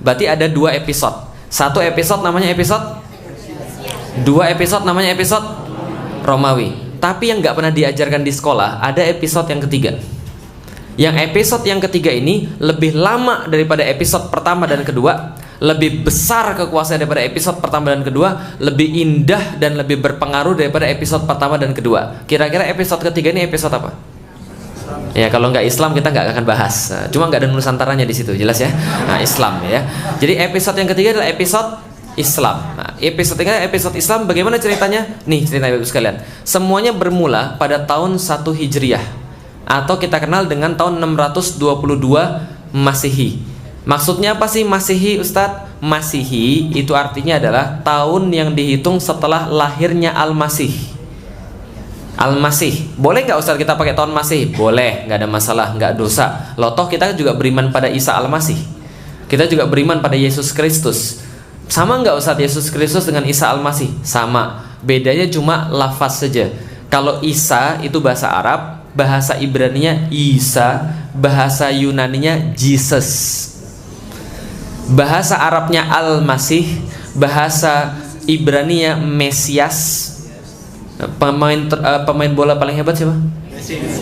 berarti ada 2 episode. 1 episode namanya episode, 2 episode namanya episode Romawi. Tapi yang nggak pernah diajarkan di sekolah, ada episode yang ketiga. Yang episode yang ketiga ini lebih lama daripada episode pertama dan kedua, lebih besar kekuasaan daripada episode pertama dan kedua, lebih indah dan lebih berpengaruh daripada episode pertama dan kedua. Kira-kira episode ketiga ini episode apa? Ya kalau nggak Islam kita nggak akan bahas. Cuma nggak ada nusantaranya di situ, jelas ya. Nah, Islam ya. Jadi episode yang ketiga adalah episode Islam. Nah, episode ini episode Islam. Bagaimana ceritanya? Nih ceritanya Ibu sekalian. Semuanya bermula pada tahun 1 Hijriah atau kita kenal dengan tahun 622 Masehi. Maksudnya apa sih Masehi, Ustadz? Masehi itu artinya adalah tahun yang dihitung setelah lahirnya Al-Masih. Al-Masih. Boleh nggak Ustadz kita pakai tahun Masih? Boleh, nggak ada masalah, nggak dosa. Loh toh kita juga beriman pada Isa Al-Masih. Kita juga beriman pada Yesus Kristus. Sama nggak Ustadz Yesus Kristus dengan Isa Al-Masih? Sama. Bedanya cuma lafaz saja. Kalau Isa itu bahasa Arab, bahasa Ibraninya Isa, bahasa Yunaninya Jesus. Bahasa Arabnya Al-Masih, bahasa Ibraninya Mesias. Pemain bola paling hebat siapa?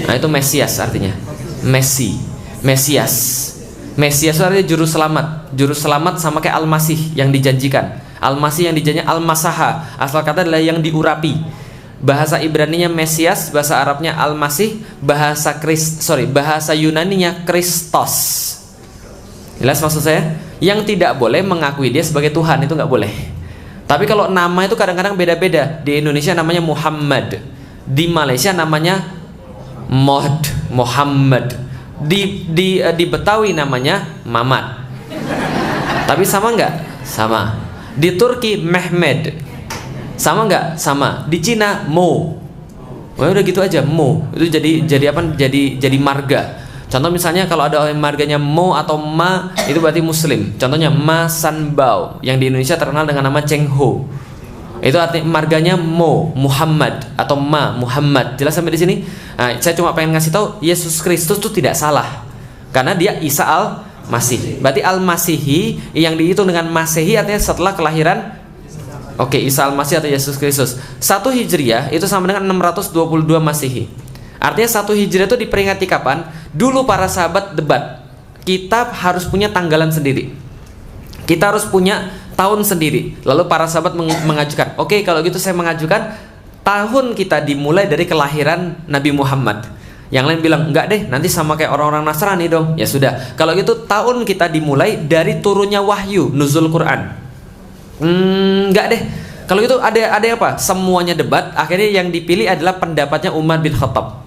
Nah itu Mesias artinya. Mesias. Mesias itu artinya juru selamat. Juru selamat sama kayak Al-Masih yang dijanjikan. Al-Masih yang dijanjikan Al-Masaha. Asal kata adalah yang diurapi. Bahasa Ibraninya Mesias, bahasa Arabnya Al-Masih, bahasa Yunaninya Kristos. Jelas maksud saya? Yang tidak boleh mengakui dia sebagai Tuhan, itu nggak boleh. Tapi kalau nama itu kadang-kadang beda-beda. Di Indonesia namanya Muhammad, di Malaysia namanya Muhammad, di Betawi namanya Mamat. Tapi sama nggak? Sama. Di Turki Mehmed, sama nggak? Sama. Di Cina Mo. Wah udah gitu aja Mo. Itu jadi apa? Jadi marga. Contoh misalnya kalau ada marganya Mo atau Ma, itu berarti Muslim. Contohnya Ma Sanbao yang di Indonesia terkenal dengan nama Cheng Ho. Itu artinya marganya Mo Muhammad atau Ma Muhammad. Jelas sampai di sini? Nah, saya cuma pengen ngasih tahu Yesus Kristus itu tidak salah karena dia Isa Al-Masih. Berarti Al-Masihi yang dihitung dengan Masehi artinya setelah kelahiran Isa Al-Masih atau Yesus Kristus. 1 Hijriah itu sama dengan 622 Masehi. Artinya 1 Hijriah itu diperingati kapan? Dulu para sahabat debat. Kita harus punya tanggalan sendiri. Kita harus punya tahun sendiri. Lalu para sahabat mengajukan, oke, kalau gitu saya mengajukan tahun kita dimulai dari kelahiran Nabi Muhammad. Yang lain bilang, enggak deh, nanti sama kayak orang-orang Nasrani dong. Ya sudah, kalau gitu tahun kita dimulai dari turunnya wahyu, nuzul Quran. Enggak deh. Kalau gitu ada apa? Semuanya debat. Akhirnya yang dipilih adalah pendapatnya Umar bin Khattab.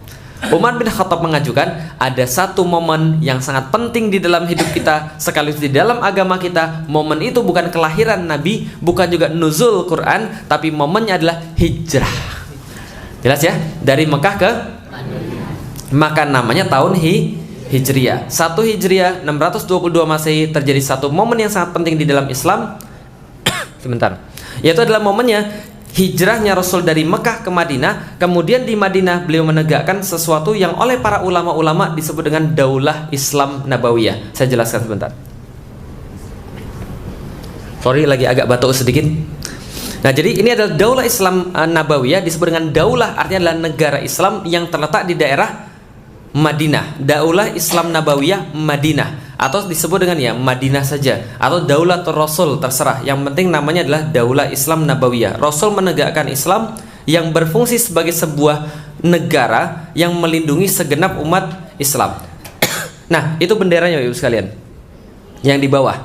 Umar bin Khattab mengajukan ada satu momen yang sangat penting di dalam hidup kita, sekaligus di dalam agama kita. Momen itu bukan kelahiran Nabi, bukan juga nuzul Quran, tapi momennya adalah hijrah. Jelas ya? Dari Mekah ke maka namanya tahun Hijriah. 1 Hijriah 622 Masehi terjadi satu momen yang sangat penting di dalam Islam. Sebentar. Yaitu adalah momennya hijrahnya Rasul dari Mekah ke Madinah. Kemudian di Madinah beliau menegakkan sesuatu yang oleh para ulama-ulama disebut dengan Daulah Islam Nabawiyah. Saya jelaskan sebentar. Sorry lagi agak batuk sedikit. Nah jadi ini adalah Daulah Islam Nabawiyah, disebut dengan Daulah artinya adalah negara Islam yang terletak di daerah Madinah. Daulah Islam Nabawiyah Madinah, atau disebut dengan ya Madinah saja, atau Daulatul Rasul, terserah. Yang penting namanya adalah Daulah Islam Nabawiyah. Rasul menegakkan Islam yang berfungsi sebagai sebuah negara yang melindungi segenap umat Islam. Nah itu benderanya Ibu sekalian. Yang di bawah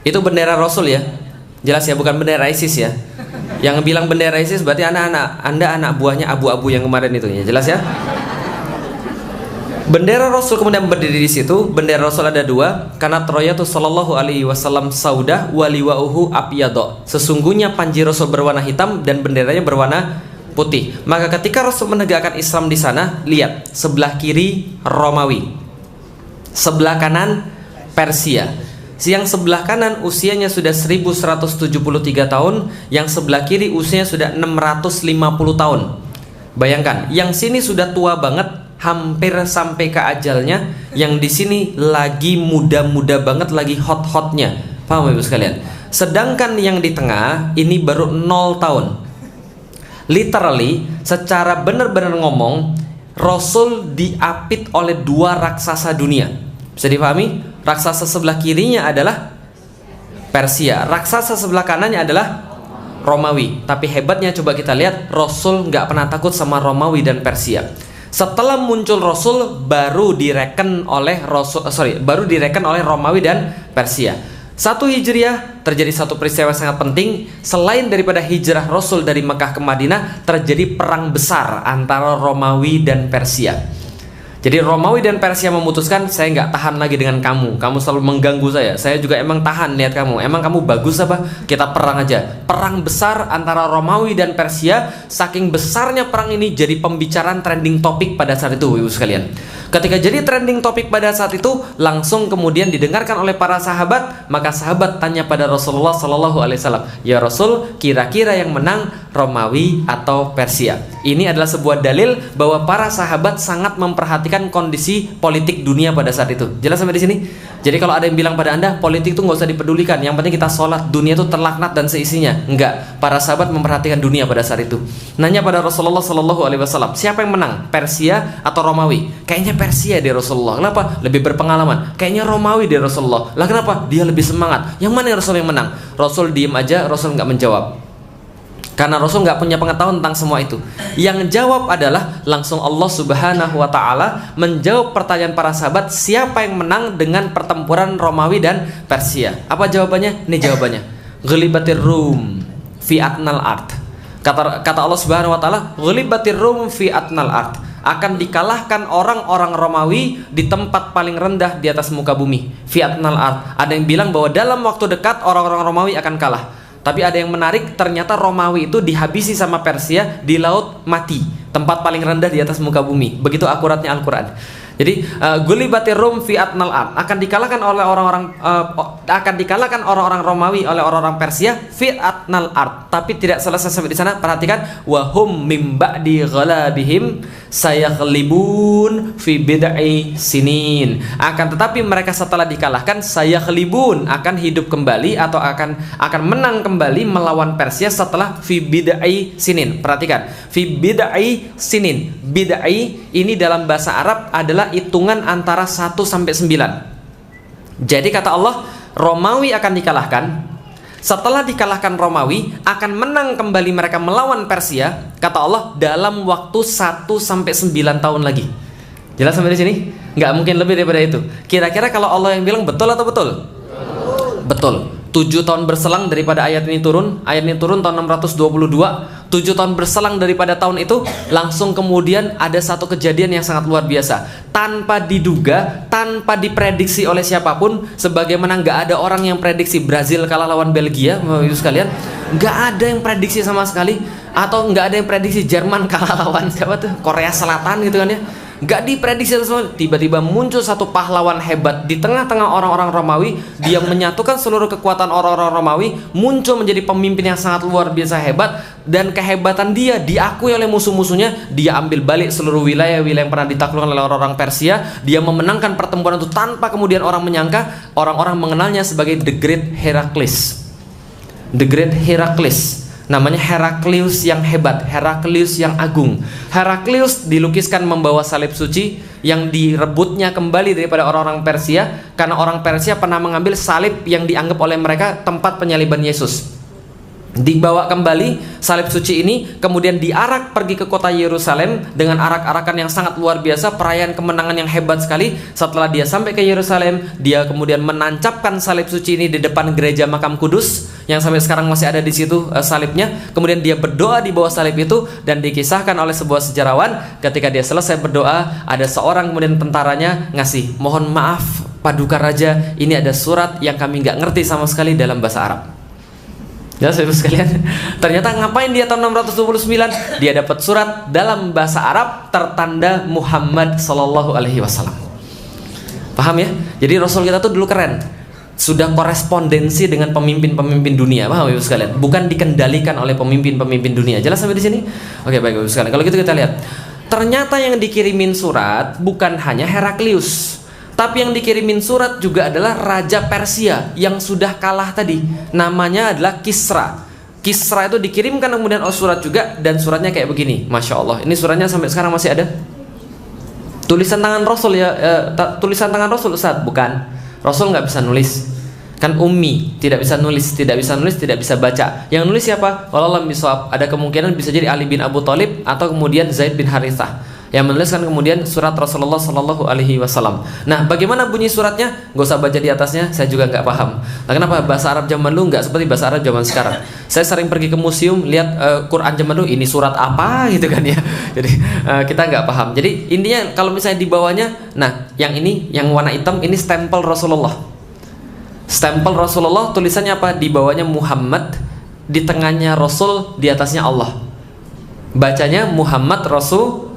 itu bendera Rasul ya. Jelas ya, bukan bendera ISIS ya. Yang bilang bendera ISIS berarti Anda anak buahnya abu-abu yang kemarin itu ya. Jelas ya. Bendera Rasul kemudian berdiri di situ. Bendera Rasul ada dua, karena Troyatu sallallahu alaihi wasallam saudah waliwauhu abyadha. Sesungguhnya panji Rasul berwarna hitam dan benderanya berwarna putih. Maka ketika Rasul menegakkan Islam di sana, lihat sebelah kiri Romawi, sebelah kanan Persia. Yang sebelah kanan usianya sudah 1173 tahun, yang sebelah kiri usianya sudah 650 tahun. Bayangkan, yang sini sudah tua banget, hampir sampai ke ajalnya, yang di sini lagi muda-muda banget, lagi hot-hotnya. Paham Ibu sekalian? Sedangkan yang di tengah ini baru 0 tahun. Literally, secara benar-benar ngomong, Rasul diapit oleh 2 raksasa dunia. Bisa dipahami? Raksasa sebelah kirinya adalah Persia, raksasa sebelah kanannya adalah Romawi. Tapi hebatnya coba kita lihat, Rasul nggak pernah takut sama Romawi dan Persia. Setelah muncul Rasul baru direken oleh Romawi dan Persia. 1 Hijriah terjadi satu peristiwa yang sangat penting. Selain daripada hijrah Rasul dari Mekah ke Madinah, terjadi perang besar antara Romawi dan Persia. Jadi Romawi dan Persia memutuskan, saya nggak tahan lagi dengan kamu. Kamu selalu mengganggu saya. Saya juga emang tahan lihat kamu. Emang kamu bagus apa? Kita perang aja. Perang besar antara Romawi dan Persia. Saking besarnya perang ini jadi pembicaraan trending topik pada saat itu, Ibu sekalian. Ketika jadi trending topik pada saat itu, langsung kemudian didengarkan oleh para sahabat. Maka sahabat tanya pada Rasulullah Sallallahu Alaihi Wasallam, ya Rasul, kira-kira yang menang Romawi atau Persia? Ini adalah sebuah dalil bahwa para sahabat sangat memperhatikan kondisi politik dunia pada saat itu. Jelas sampai di sini? Jadi kalau ada yang bilang pada Anda politik itu nggak usah dipedulikan, yang penting kita sholat, dunia itu terlaknat dan seisinya. Enggak, para sahabat memperhatikan dunia pada saat itu. Nanya pada Rasulullah Sallallahu Alaihi Wasallam, siapa yang menang, Persia atau Romawi? Kayaknya Persia deh Rasulullah. Kenapa? Lebih berpengalaman. Kayaknya Romawi deh Rasulullah. Lah kenapa? Dia lebih semangat. Yang mana yang Rasul yang menang? Rasul diem aja, Rasul nggak menjawab. Karena Rasul nggak punya pengetahuan tentang semua itu. Yang jawab adalah langsung Allah Subhanahu Wa Taala menjawab pertanyaan para sahabat, siapa yang menang dengan pertempuran Romawi dan Persia? Apa jawabannya? Ini jawabannya. Ghalibatir Rum fi atnal ard. Kata Allah Subhanahu Wa Taala, Ghalibatir Rum fi atnal ard. Akan dikalahkan orang-orang Romawi di tempat paling rendah di atas muka bumi. Fi atnal ard. Ada yang bilang bahwa dalam waktu dekat orang-orang Romawi akan kalah. Tapi ada yang menarik, ternyata Romawi itu dihabisi sama Persia di Laut Mati, tempat paling rendah di atas muka bumi. Begitu akuratnya Al-Quran. Jadi Gulibatir Rum fi atnal ard, akan dikalahkan orang-orang Romawi oleh orang-orang Persia fi atnal ard. Tapi tidak selesai sampai di sana. Perhatikan, wahum mim ba'di ghalabihim sayaghlibun fi bid'i sinin. Akan tetapi mereka setelah dikalahkan sayaghlibun, akan hidup kembali atau akan menang kembali melawan Persia setelah fi bid'i sinin. Perhatikan, fi bid'i sinin. Bid'i ini dalam bahasa Arab adalah hitungan antara 1 sampai 9. Jadi kata Allah, Romawi akan dikalahkan. Setelah dikalahkan Romawi, akan menang kembali mereka melawan Persia. Kata Allah, dalam waktu 1 sampai 9 tahun lagi. Jelas sampai di sini? Nggak mungkin lebih daripada itu. Kira-kira kalau Allah yang bilang betul atau betul? Betul. 7 tahun berselang daripada ayat ini turun. Ayat ini turun tahun 622. 7 tahun berselang daripada tahun itu, langsung kemudian ada satu kejadian yang sangat luar biasa. Tanpa diduga, tanpa diprediksi oleh siapapun, sebagaimana nggak ada orang yang prediksi Brazil kalah lawan Belgia, Bapak-Ibu sekalian. Nggak ada yang prediksi sama sekali. Atau nggak ada yang prediksi Jerman kalah lawan siapa tuh? Korea Selatan gitu kan ya. Gak diprediksi semua. Tiba-tiba muncul satu pahlawan hebat di tengah-tengah orang-orang Romawi. Dia menyatukan seluruh kekuatan orang-orang Romawi, muncul menjadi pemimpin yang sangat luar biasa hebat. Dan kehebatan dia diakui oleh musuh-musuhnya. Dia ambil balik seluruh wilayah-wilayah yang pernah ditaklukkan oleh orang-orang Persia. Dia memenangkan pertempuran itu tanpa kemudian orang menyangka. Orang-orang mengenalnya sebagai The Great Heracles. The Great Heracles. Namanya Heraklius yang hebat, Heraklius yang agung. Heraklius dilukiskan membawa salib suci yang direbutnya kembali daripada orang-orang Persia, karena orang Persia pernah mengambil salib yang dianggap oleh mereka tempat penyaliban Yesus. Dibawa kembali salib suci ini, kemudian diarak pergi ke kota Yerusalem dengan arak-arakan yang sangat luar biasa, perayaan kemenangan yang hebat sekali. Setelah dia sampai ke Yerusalem, dia kemudian menancapkan salib suci ini di depan gereja Makam Kudus yang sampai sekarang masih ada di situ salibnya. Kemudian dia berdoa di bawah salib itu, dan dikisahkan oleh sebuah sejarawan ketika dia selesai berdoa, ada seorang kemudian tentaranya ngasih, mohon maaf Paduka Raja, ini ada surat yang kami nggak ngerti sama sekali dalam bahasa Arab. Ya saudara sekalian, ternyata ngapain dia tahun 629? Dia dapat surat dalam bahasa Arab tertanda Muhammad Sallallahu Alaihi Wasallam. Paham ya? Jadi Rasul kita tuh dulu keren, sudah korespondensi dengan pemimpin-pemimpin dunia. Paham Ibu sekalian? Bukan dikendalikan oleh pemimpin-pemimpin dunia. Jelas sampai di sini? Oke, baik Ibu sekalian. Kalau gitu kita lihat, ternyata yang dikirimin surat bukan hanya Heraklius, Tapi yang dikirimin surat juga adalah Raja Persia yang sudah kalah tadi. Namanya adalah Kisra. Kisra itu dikirimkan kemudian surat juga, dan suratnya kayak begini. Masya Allah, ini suratnya sampai sekarang masih ada. Tulisan tangan Rasul ya, tulisan tangan Rasul Ustaz? Bukan. Rasul nggak bisa nulis. Kan ummi, tidak bisa nulis, tidak bisa baca. Yang nulis siapa? Wallahu a'lam bishawab. Ada kemungkinan bisa jadi Ali bin Abu Thalib atau kemudian Zaid bin Harithah yang menuliskan kemudian surat Rasulullah Shallallahu Alaihi Wasallam. Nah, bagaimana bunyi suratnya? Gak usah baca di atasnya, saya juga nggak paham. Nah, kenapa bahasa Arab zaman dulu nggak seperti bahasa Arab zaman sekarang? Saya sering pergi ke museum, lihat Quran zaman dulu, ini surat apa gitu kan ya. Jadi kita nggak paham. Jadi intinya kalau misalnya di bawahnya, nah yang ini yang warna hitam ini stempel Rasulullah. Stempel Rasulullah, tulisannya apa? Di bawahnya Muhammad, di tengahnya Rasul, di atasnya Allah. Bacanya Muhammad Rasul,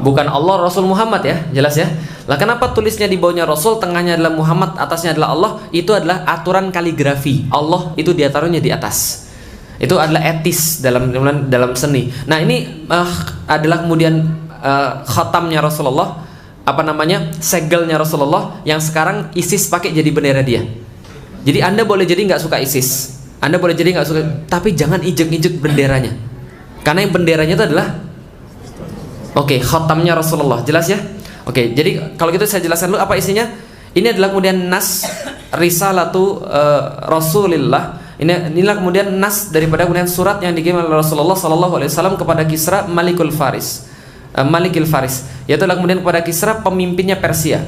bukan Allah Rasul Muhammad ya, jelas ya. Lah kenapa tulisnya di bawahnya Rasul, tengahnya adalah Muhammad, atasnya adalah Allah? Itu adalah aturan kaligrafi. Allah itu dia taruhnya di atas. Itu adalah etis dalam seni. Nah, ini adalah kemudian khatamnya Rasulullah, apa namanya? Segelnya Rasulullah yang sekarang ISIS pakai jadi bendera dia. Jadi Anda boleh jadi nggak suka ISIS, Anda boleh jadi nggak suka, tapi jangan injek-injek benderanya. Karena yang benderanya itu adalah khatamnya Rasulullah, jelas ya? Jadi kalau gitu saya jelaskan dulu apa isinya. Ini adalah kemudian nas risalatu Rasulillah. Inilah kemudian nas daripada kemudian surat yang dikirim oleh Rasulullah Sallallahu Alaihi Wasallam kepada Kisra Malikul Faris, Malikil Faris. Yaitu kemudian kepada Kisra pemimpinnya Persia.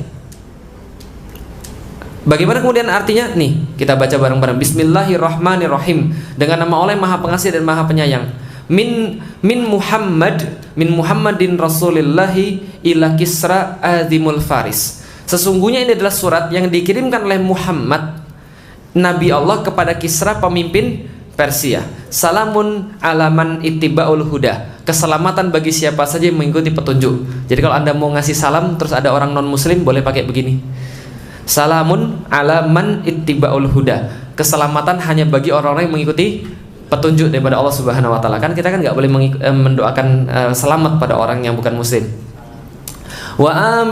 Bagaimana kemudian artinya? Nih, kita baca bareng-bareng. Bismillahirrahmanirrahim. Dengan nama Allah yang Maha Pengasih dan Maha Penyayang. Min Muhammadin Rasulillahi ila Kisra Azimul Faris. Sesungguhnya ini adalah surat yang dikirimkan oleh Muhammad Nabi Allah kepada Kisra pemimpin Persia. Salamun alaman ittiba'ul huda. Keselamatan bagi siapa saja yang mengikuti petunjuk. Jadi kalau Anda mau ngasih salam terus ada orang non muslim, boleh pakai begini. Salamun alaman ittiba'ul huda. Keselamatan hanya bagi orang-orang yang mengikuti petunjuk daripada Allah Subhanahu wa taala. Kan kita kan enggak boleh mendoakan selamat pada orang yang bukan muslim. Wa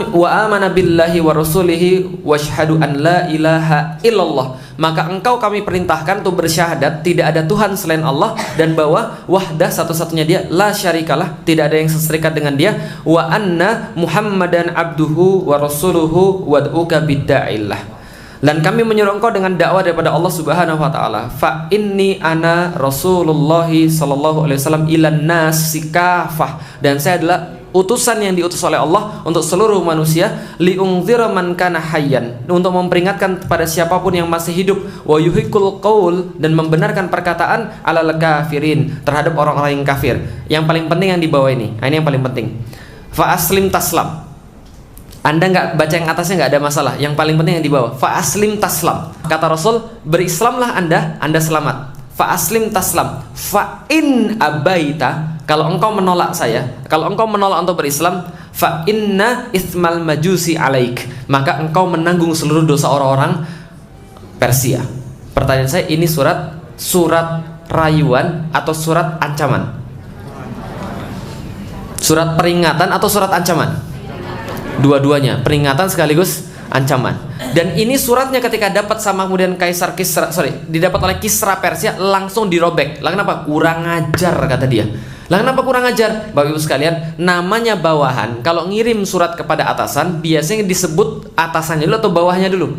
amana billahi wa rasulihi wasyhadu an la ilaha illallah. Maka engkau kami perintahkan untuk bersyahadat tidak ada Tuhan selain Allah, dan bahwa wahdah satu-satunya dia, la syarikalah, tidak ada yang seserikat dengan dia, wa anna Muhammadan abduhu wa rasuluhu wad'uka bidda'illah. Dan kami menyuruh engkau dengan dakwah daripada Allah Subhanahu wa taala. Fa inni ana Rasulullah sallallahu alaihi wasallam ilan nasi kafah. Dan saya adalah utusan yang diutus oleh Allah untuk seluruh manusia, liungdzira man kana hayyan, untuk memperingatkan kepada siapapun yang masih hidup, wa yuhiqul qaul, dan membenarkan perkataan alal kafirin, terhadap orang-orang yang kafir. Yang paling penting yang di bawah ini. Nah, ini yang paling penting. Fa aslim taslam. Anda nggak baca yang atasnya nggak ada masalah. Yang paling penting yang di bawah. Fa aslim taslam. Kata Rasul, berislamlah Anda selamat. Fa aslim taslam. Fa in abaita, kalau engkau menolak saya, kalau engkau menolak untuk berislam, fa inna ismal majusi alaik, maka engkau menanggung seluruh dosa orang-orang Persia. Pertanyaan saya, ini surat rayuan atau surat ancaman? Surat peringatan atau surat ancaman? Dua-duanya, peringatan sekaligus ancaman. Dan ini suratnya ketika dapat sama kemudian didapat oleh Kisra Persia, langsung dirobek. Lah kenapa? Kurang ajar, kata dia. Lah kenapa kurang ajar? Bapak Ibu sekalian, namanya bawahan. Kalau ngirim surat kepada atasan, biasanya disebut atasannya dulu atau bawahnya dulu?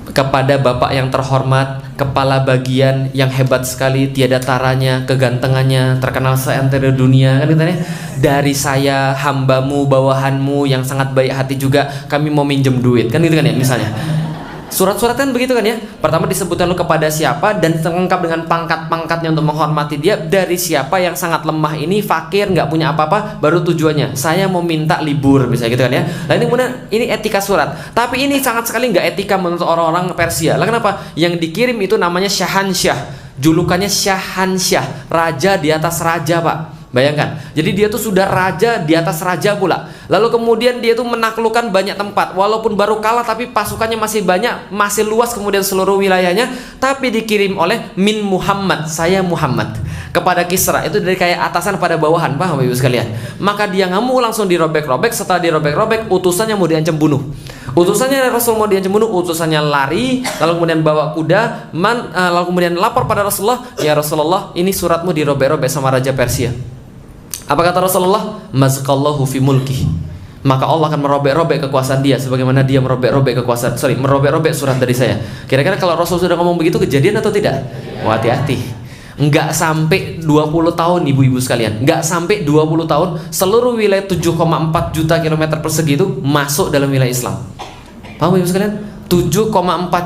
Kepada Bapak yang terhormat, kepala bagian yang hebat sekali, tiada taranya, kegantengannya, terkenal seantero dunia, kan katanya. Dari saya, hambamu, bawahanmu yang sangat baik hati juga, kami mau minjem duit, kan gitu kan ya, misalnya. Surat-surat kan begitu kan ya. Pertama disebutkan lu kepada siapa, dan lengkap dengan pangkat-pangkatnya untuk menghormati dia. Dari siapa yang sangat lemah ini, fakir, nggak punya apa-apa, baru tujuannya. Saya mau minta libur, misalnya gitu kan ya. Nah ini kemudian ini etika surat. Tapi ini sangat sekali nggak etika menurut orang-orang Persia. Lah kenapa? Yang dikirim itu namanya Syahansyah. Julukannya Syahansyah, raja di atas raja, Pak. Bayangkan, jadi dia tuh sudah raja di atas raja pula. Lalu kemudian dia tuh menaklukkan banyak tempat. Walaupun baru kalah tapi pasukannya masih banyak, masih luas kemudian seluruh wilayahnya. Tapi dikirim oleh min Muhammad, saya Muhammad. kepada Kisra, itu dari kayak atasan pada bawahan, paham Ibu sekalian? Maka dia ngamuk, langsung dirobek-robek. Setelah dirobek-robek, utusannya mau diancam bunuh. Utusannya Rasul mau diancam bunuh, utusannya lari, lalu kemudian bawa kuda, lalu kemudian lapor pada Rasulullah, ya Rasulullah, ini suratmu dirobek-robek sama Raja Persia. Apa kata Rasulullah? Mazqallahu fi mulki. Maka Allah akan merobek-robek kekuasaan dia sebagaimana dia merobek-robek merobek-robek surat dari saya. Kira-kira kalau Rasul sudah ngomong begitu, kejadian atau tidak? Wah, hati-hati. Enggak sampai 20 tahun ibu-ibu sekalian, enggak sampai 20 tahun seluruh wilayah 7,4 juta kilometer persegi itu masuk dalam wilayah Islam. Paham ibu sekalian? 7,4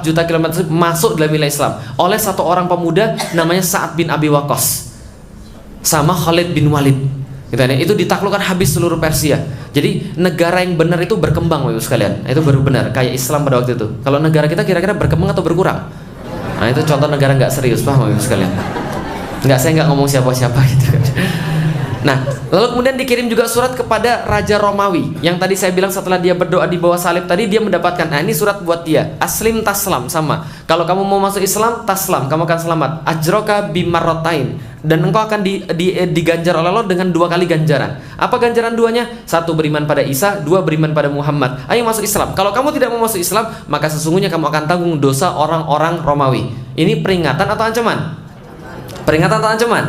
juta kilometer masuk dalam wilayah Islam oleh satu orang pemuda namanya Sa'ad bin Abi Waqqas sama Khalid bin Walid. Itu ditaklukkan habis seluruh Persia. Jadi negara yang benar itu berkembang ibu sekalian. Itu baru benar kayak Islam pada waktu itu. Kalau negara kita kira-kira berkembang atau berkurang? Nah, itu contoh negara nggak serius, paham ibu sekalian? Saya nggak ngomong siapa-siapa gitu kan. Nah, lalu kemudian dikirim juga surat kepada Raja Romawi. Yang tadi saya bilang setelah dia berdoa di bawah salib tadi, dia mendapatkan, nah ini surat buat dia. Aslim taslam, sama. Kalau kamu mau masuk Islam, taslam, kamu akan selamat. Ajroka bimarrotain. Dan engkau akan diganjar oleh Allah dengan 2 kali ganjaran. Apa ganjaran duanya? 1 beriman pada Isa, 2 beriman pada Muhammad. Ayo masuk Islam. Kalau kamu tidak mau masuk Islam, maka sesungguhnya kamu akan tanggung dosa orang-orang Romawi. Ini peringatan atau ancaman? Peringatan atau ancaman?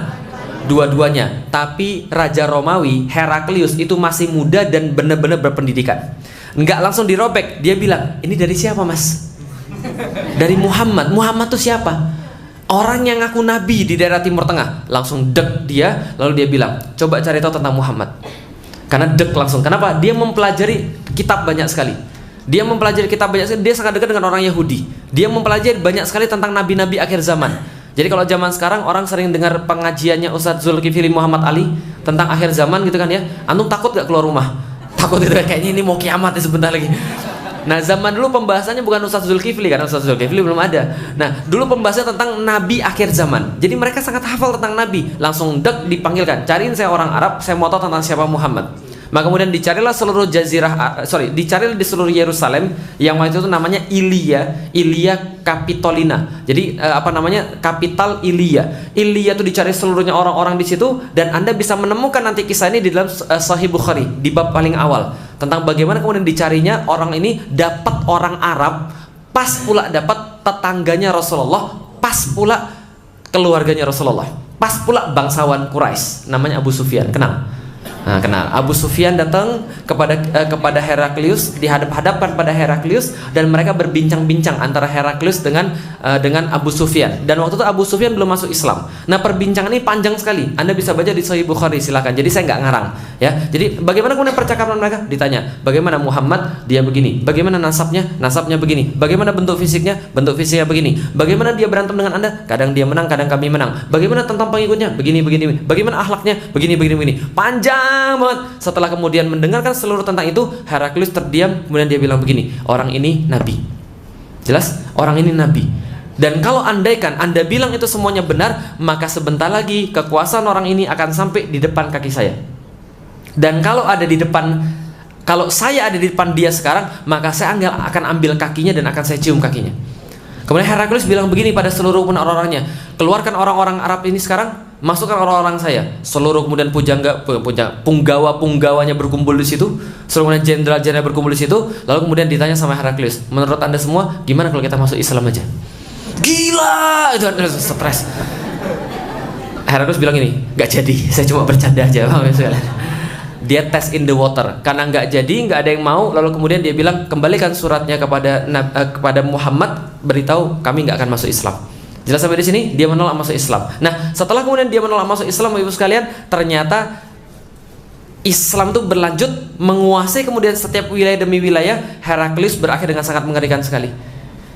Dua-duanya. Tapi Raja Romawi Heraklius itu masih muda dan benar-benar berpendidikan. Enggak langsung dirobek. Dia bilang, ini dari siapa mas? Dari Muhammad. Muhammad itu siapa? Orang yang ngaku nabi di daerah Timur Tengah. Langsung dek dia. Lalu dia bilang, coba cari tahu tentang Muhammad. Karena dek langsung. Kenapa? Dia mempelajari kitab banyak sekali. Dia mempelajari kitab banyak sekali. Dia sangat dekat dengan orang Yahudi. Dia mempelajari banyak sekali tentang nabi-nabi akhir zaman. Jadi kalau zaman sekarang orang sering dengar pengajiannya Ustadz Zulkifli Muhammad Ali tentang akhir zaman gitu kan ya. Antum takut gak keluar rumah? Takut itu kayaknya ini mau kiamat ya sebentar lagi. Nah, zaman dulu pembahasannya bukan Ustadz Zulkifli, karena Ustadz Zulkifli belum ada. Nah, dulu pembahasannya tentang nabi akhir zaman. Jadi mereka sangat hafal tentang nabi. Langsung dek dipanggilkan, cariin saya orang Arab, saya mau tahu tentang siapa Muhammad. Maka kemudian dicarilah seluruh dicarilah di seluruh Yerusalem yang waktu itu namanya Ilia Capitolina. Jadi kapital Ilia. Ilia itu dicari seluruhnya orang-orang di situ, dan Anda bisa menemukan nanti kisah ini di dalam Sahih Bukhari di bab paling awal tentang bagaimana kemudian dicarinya orang ini dapat orang Arab, pas pula dapat tetangganya Rasulullah, pas pula keluarganya Rasulullah, pas pula bangsawan Quraisy namanya Abu Sufyan. Nah, kenal. Abu Sufyan datang kepada Heraklius, dihadap-hadapkan pada Heraklius, dan mereka berbincang-bincang antara Heraklius dengan Abu Sufyan. Dan waktu itu Abu Sufyan belum masuk Islam. Nah, perbincangan ini panjang sekali. Anda bisa baca di Sahih Bukhari, silakan. Jadi saya nggak ngarang, ya. Jadi bagaimana kemudian percakapan mereka? Ditanya, bagaimana Muhammad? Dia begini. Bagaimana nasabnya? Nasabnya begini. Bagaimana bentuk fisiknya? Bentuk fisiknya begini. Bagaimana dia berantem dengan Anda? Kadang dia menang, kadang kami menang. Bagaimana tentang pengikutnya? Begini. Bagaimana akhlaknya? Begini. Panjang banget. Setelah kemudian mendengarkan seluruh tentang itu, Heraklius terdiam. Kemudian dia bilang begini, orang ini nabi. Jelas? Orang ini nabi. Dan kalau andaikan Anda bilang itu semuanya benar, maka sebentar lagi kekuasaan orang ini akan sampai di depan kaki saya. Dan kalau saya ada di depan dia sekarang, maka saya akan ambil kakinya dan akan saya cium kakinya. Kemudian Heraklius bilang begini pada seluruh orang-orangnya, keluarkan orang-orang Arab ini sekarang, masukkan orang-orang saya. Seluruh kemudian punggawa-punggawanya berkumpul di situ, seluruh kemudian jenderal-jenderal berkumpul di situ. Lalu kemudian ditanya sama Heraklius, menurut Anda semua gimana kalau kita masuk Islam aja? Gila, itu stres. Heraklius bilang ini, nggak jadi, saya cuma bercanda aja. Dia test in the water, karena nggak jadi, nggak ada yang mau. Lalu kemudian dia bilang, kembalikan suratnya kepada Muhammad, beritahu kami nggak akan masuk Islam. Jelas sampai di sini? Dia menolak masuk Islam. Nah, setelah kemudian dia menolak masuk Islam, ibu sekalian, ternyata Islam itu berlanjut menguasai kemudian setiap wilayah demi wilayah. Heraklius berakhir dengan sangat mengerikan sekali.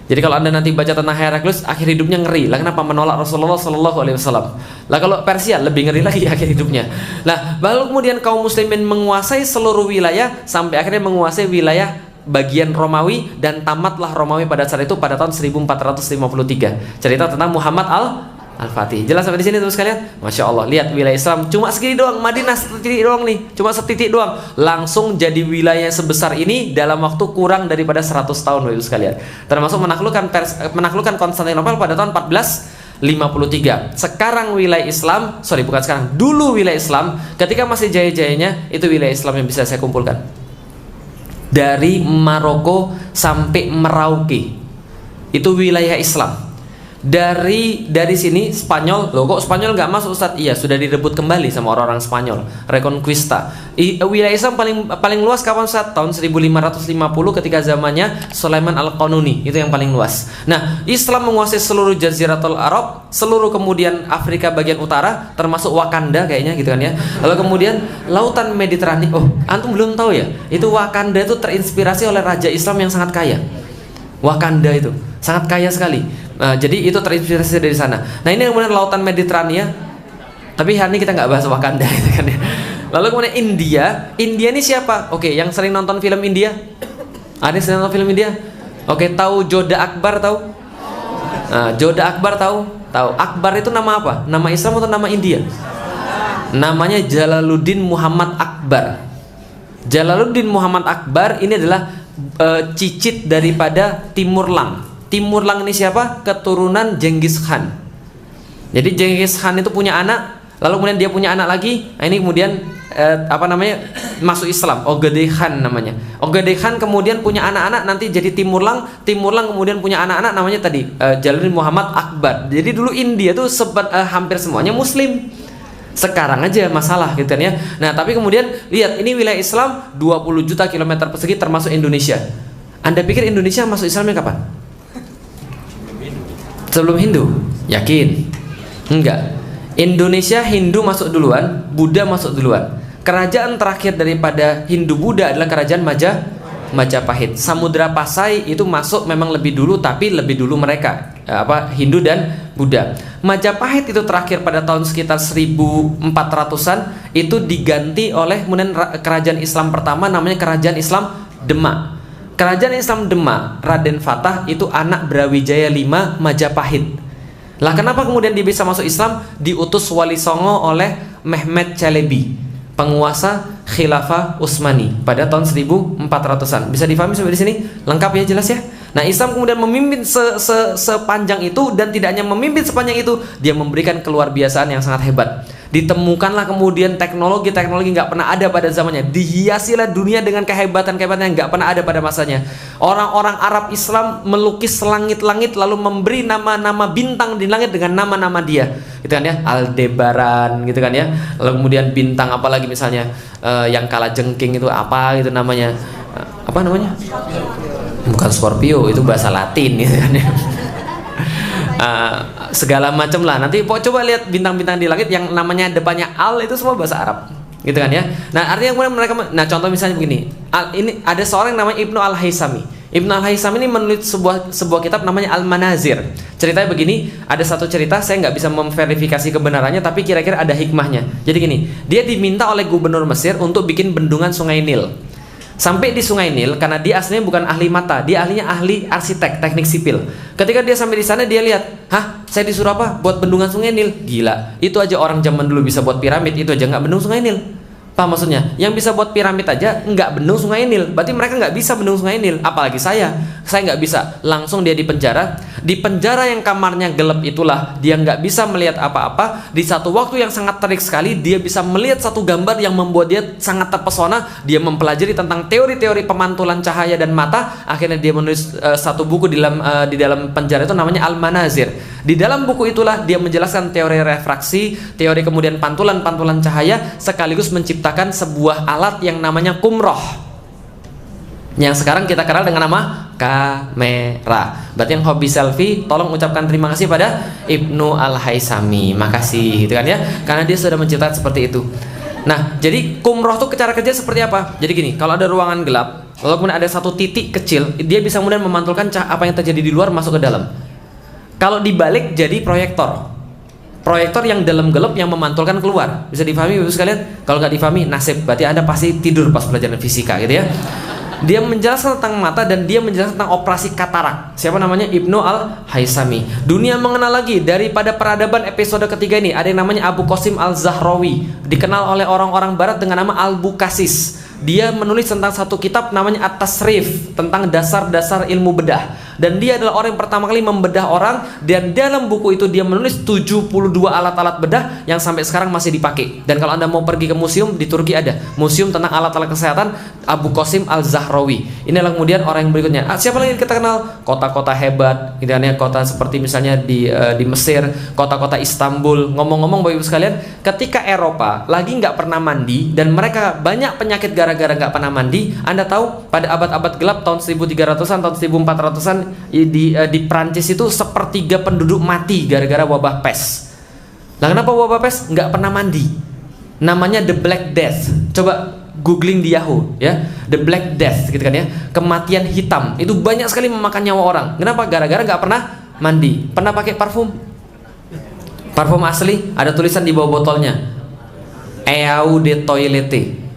Jadi kalau Anda nanti baca tentang Heraklius, akhir hidupnya ngeri. Lah kenapa? Menolak Rasulullah SAW. Lah kalau Persia lebih ngeri lagi akhir hidupnya. Lah lalu kemudian kaum muslimin menguasai seluruh wilayah sampai akhirnya menguasai wilayah bagian Romawi, dan tamatlah Romawi pada saat itu pada tahun 1453. Cerita tentang Muhammad Al-Fatih. Jelas sampai di sini terus sekalian? Masya Allah, lihat wilayah Islam cuma segini doang, Madinah setitik doang nih, cuma setitik doang, langsung jadi wilayah sebesar ini dalam waktu kurang daripada 100 tahun, Bapak sekalian. Termasuk menaklukkan Konstantinopel pada tahun 1953. Sekarang wilayah Islam, bukan sekarang, dulu wilayah Islam ketika masih jaya-jayanya itu wilayah Islam yang bisa saya kumpulkan. Dari Maroko sampai Merauke itu wilayah Islam. Dari sini Spanyol, loh kok Spanyol nggak masuk Ustadz? Iya, sudah direbut kembali sama orang-orang Spanyol, Reconquista. Wilayah Islam paling luas kapan Ustadz? Tahun 1550 ketika zamannya Sulaiman Al-Qanuni, itu yang paling luas. Nah, Islam menguasai seluruh Jaziratul Arab, seluruh kemudian Afrika bagian utara, termasuk Wakanda kayaknya gitu kan ya. Lalu kemudian lautan Mediterania. Oh, antum belum tahu ya? Itu Wakanda itu terinspirasi oleh raja Islam yang sangat kaya. Wakanda itu sangat kaya sekali. Jadi itu terinspirasi dari sana. Nah, ini kemudian lautan Mediterania. Tapi hari ini kita nggak bahas Wakanda gitu kan ya. Lalu kemudian India ini siapa? Oke, yang sering nonton film India? Ada yang sering nonton film India? Oke, tahu Joda Akbar tahu? Joda Akbar tahu? Tahu. Akbar itu nama apa? Nama Islam atau nama India? Namanya Jalaluddin Muhammad Akbar. Jalaluddin Muhammad Akbar ini adalah cicit daripada Timur Lang. Timur Lang ini siapa? Keturunan Genghis Khan. Jadi Genghis Khan itu punya anak, lalu kemudian dia punya anak lagi. Nah, ini kemudian masuk Islam. Ogedei Khan namanya. Ogedei Khan kemudian punya anak-anak, nanti jadi Timur Lang. Timur Lang kemudian punya anak-anak, namanya tadi Jalaluddin Muhammad Akbar. Jadi dulu India tuh hampir semuanya Muslim. Sekarang aja masalah gitu kan ya. Nah, tapi kemudian lihat, ini wilayah Islam 20 juta kilometer persegi termasuk Indonesia. Anda pikir Indonesia masuk Islamnya kapan? Sebelum Hindu? Yakin? Enggak. Indonesia Hindu masuk duluan, Buddha masuk duluan. Kerajaan terakhir daripada Hindu Buddha adalah kerajaan Majapahit. Samudra Pasai itu masuk memang lebih dulu, tapi lebih dulu mereka Hindu dan Buddha. Majapahit itu terakhir pada tahun sekitar 1400-an, itu diganti oleh kemudian kerajaan Islam pertama, namanya kerajaan Islam Demak. Kerajaan Islam Demak, Raden Fatah itu anak Brawijaya V Majapahit. Lah kenapa kemudian dia bisa masuk Islam? Diutus Wali Songo oleh Mehmed Chalebi, penguasa Khilafah Utsmani pada tahun 1400-an. Bisa difahami sampai di sini? Lengkap ya, jelas ya? Nah, Islam kemudian memimpin sepanjang itu, dan tidak hanya memimpin sepanjang itu, dia memberikan keluar biasaan yang sangat hebat. Ditemukanlah kemudian teknologi nggak pernah ada pada zamannya. Dihiasilah dunia dengan kehebatan-kehebatan yang nggak pernah ada pada masanya. Orang-orang Arab Islam melukis langit-langit, lalu memberi nama-nama bintang di langit dengan nama-nama dia, gitu kan ya, Aldebaran gitu kan ya. Lalu kemudian bintang apa lagi misalnya, yang kala jengking itu apa gitu namanya, apa namanya? Bukan Scorpio, itu bahasa Latin gitu kan ya. Segala macam lah. Nanti coba lihat bintang-bintang di langit yang namanya depannya Al, itu semua bahasa Arab, gitu kan ya. Nah, artinya kemudian mereka, nah contoh misalnya begini, ini ada seorang yang namanya Ibnu Al-Haisami. Ibnu Al-Haisami ini menulis sebuah kitab namanya Al-Manazir. Ceritanya begini, ada satu cerita, saya nggak bisa memverifikasi kebenarannya, tapi kira-kira ada hikmahnya. Jadi gini, dia diminta oleh gubernur Mesir untuk bikin bendungan Sungai Nil. Sampai di Sungai Nil, karena dia aslinya bukan ahli mata, dia ahli arsitek, teknik sipil. Ketika dia sampai di sana, dia lihat, saya disuruh apa? Buat bendungan Sungai Nil. Gila, itu aja orang zaman dulu bisa buat piramid, itu aja nggak bendung Sungai Nil. Paham maksudnya? Yang bisa buat piramid aja nggak bendung Sungai Nil, berarti mereka nggak bisa bendung Sungai Nil. Apalagi saya nggak bisa. Langsung dia dipenjara. Di penjara yang kamarnya gelap itulah dia nggak bisa melihat apa-apa. Di satu waktu yang sangat terik sekali, dia bisa melihat satu gambar yang membuat dia sangat terpesona. Dia mempelajari tentang teori-teori pemantulan cahaya dan mata. Akhirnya dia menulis satu buku di dalam penjara itu, namanya Al-Manazir. Di dalam buku itulah dia menjelaskan teori refraksi, teori kemudian pantulan cahaya, sekaligus menciptakan sebuah alat yang namanya kumroh, yang sekarang kita kenal dengan nama kamera. Berarti yang hobi selfie, tolong ucapkan terima kasih pada Ibnu Al-Haisami. Makasih gitu kan ya, karena dia sudah menciptakan seperti itu. Nah, jadi kumroh tuh cara kerja seperti apa? Jadi gini, kalau ada ruangan gelap, lalu kemudian ada satu titik kecil, dia bisa kemudian memantulkan apa yang terjadi di luar masuk ke dalam. Kalau dibalik jadi proyektor yang dalam gelap yang memantulkan keluar. Bisa difahami Bapak sekalian? Kalau nggak difahami, nasib, berarti Anda pasti tidur pas pelajaran fisika gitu ya. Dia menjelaskan tentang mata, dan dia menjelaskan tentang operasi katarak. Siapa namanya? Ibnu Al-Haisami. Dunia mengenal lagi daripada peradaban episode ketiga ini. Ada yang namanya Abu Qasim Al-Zahrawi, dikenal oleh orang-orang barat dengan nama Al-Bukasis. Dia menulis tentang satu kitab namanya At-Tasrif, tentang dasar-dasar ilmu bedah. dan dia adalah orang yang pertama kali membedah orang, dan dalam buku itu dia menulis 72 alat-alat bedah yang sampai sekarang masih dipakai. Dan kalau Anda mau pergi ke museum di Turki, ada museum tentang alat-alat kesehatan Abu Qasim Al-Zahrawi. Inilah kemudian orang yang berikutnya. Siapa lagi yang kita kenal? Kota-kota hebat, gitu kan ya, kota seperti misalnya di Mesir, kota-kota Istanbul. Ngomong-ngomong Bapak Ibu sekalian, ketika Eropa lagi nggak pernah mandi dan mereka banyak penyakit gara-gara nggak pernah mandi, Anda tahu pada abad-abad gelap tahun 1300-an, tahun 1400-an di Prancis itu sepertiga penduduk mati gara-gara wabah pes. Nah, kenapa wabah pes? Nggak pernah mandi. Namanya the Black Death. Coba googling di Yahoo ya, the Black Death gitu kan ya, kematian hitam. Itu banyak sekali memakan nyawa orang. Kenapa? Gara-gara nggak pernah mandi. Pernah pakai parfum? Parfum asli ada tulisan di bawah botolnya, Eau de Toilette.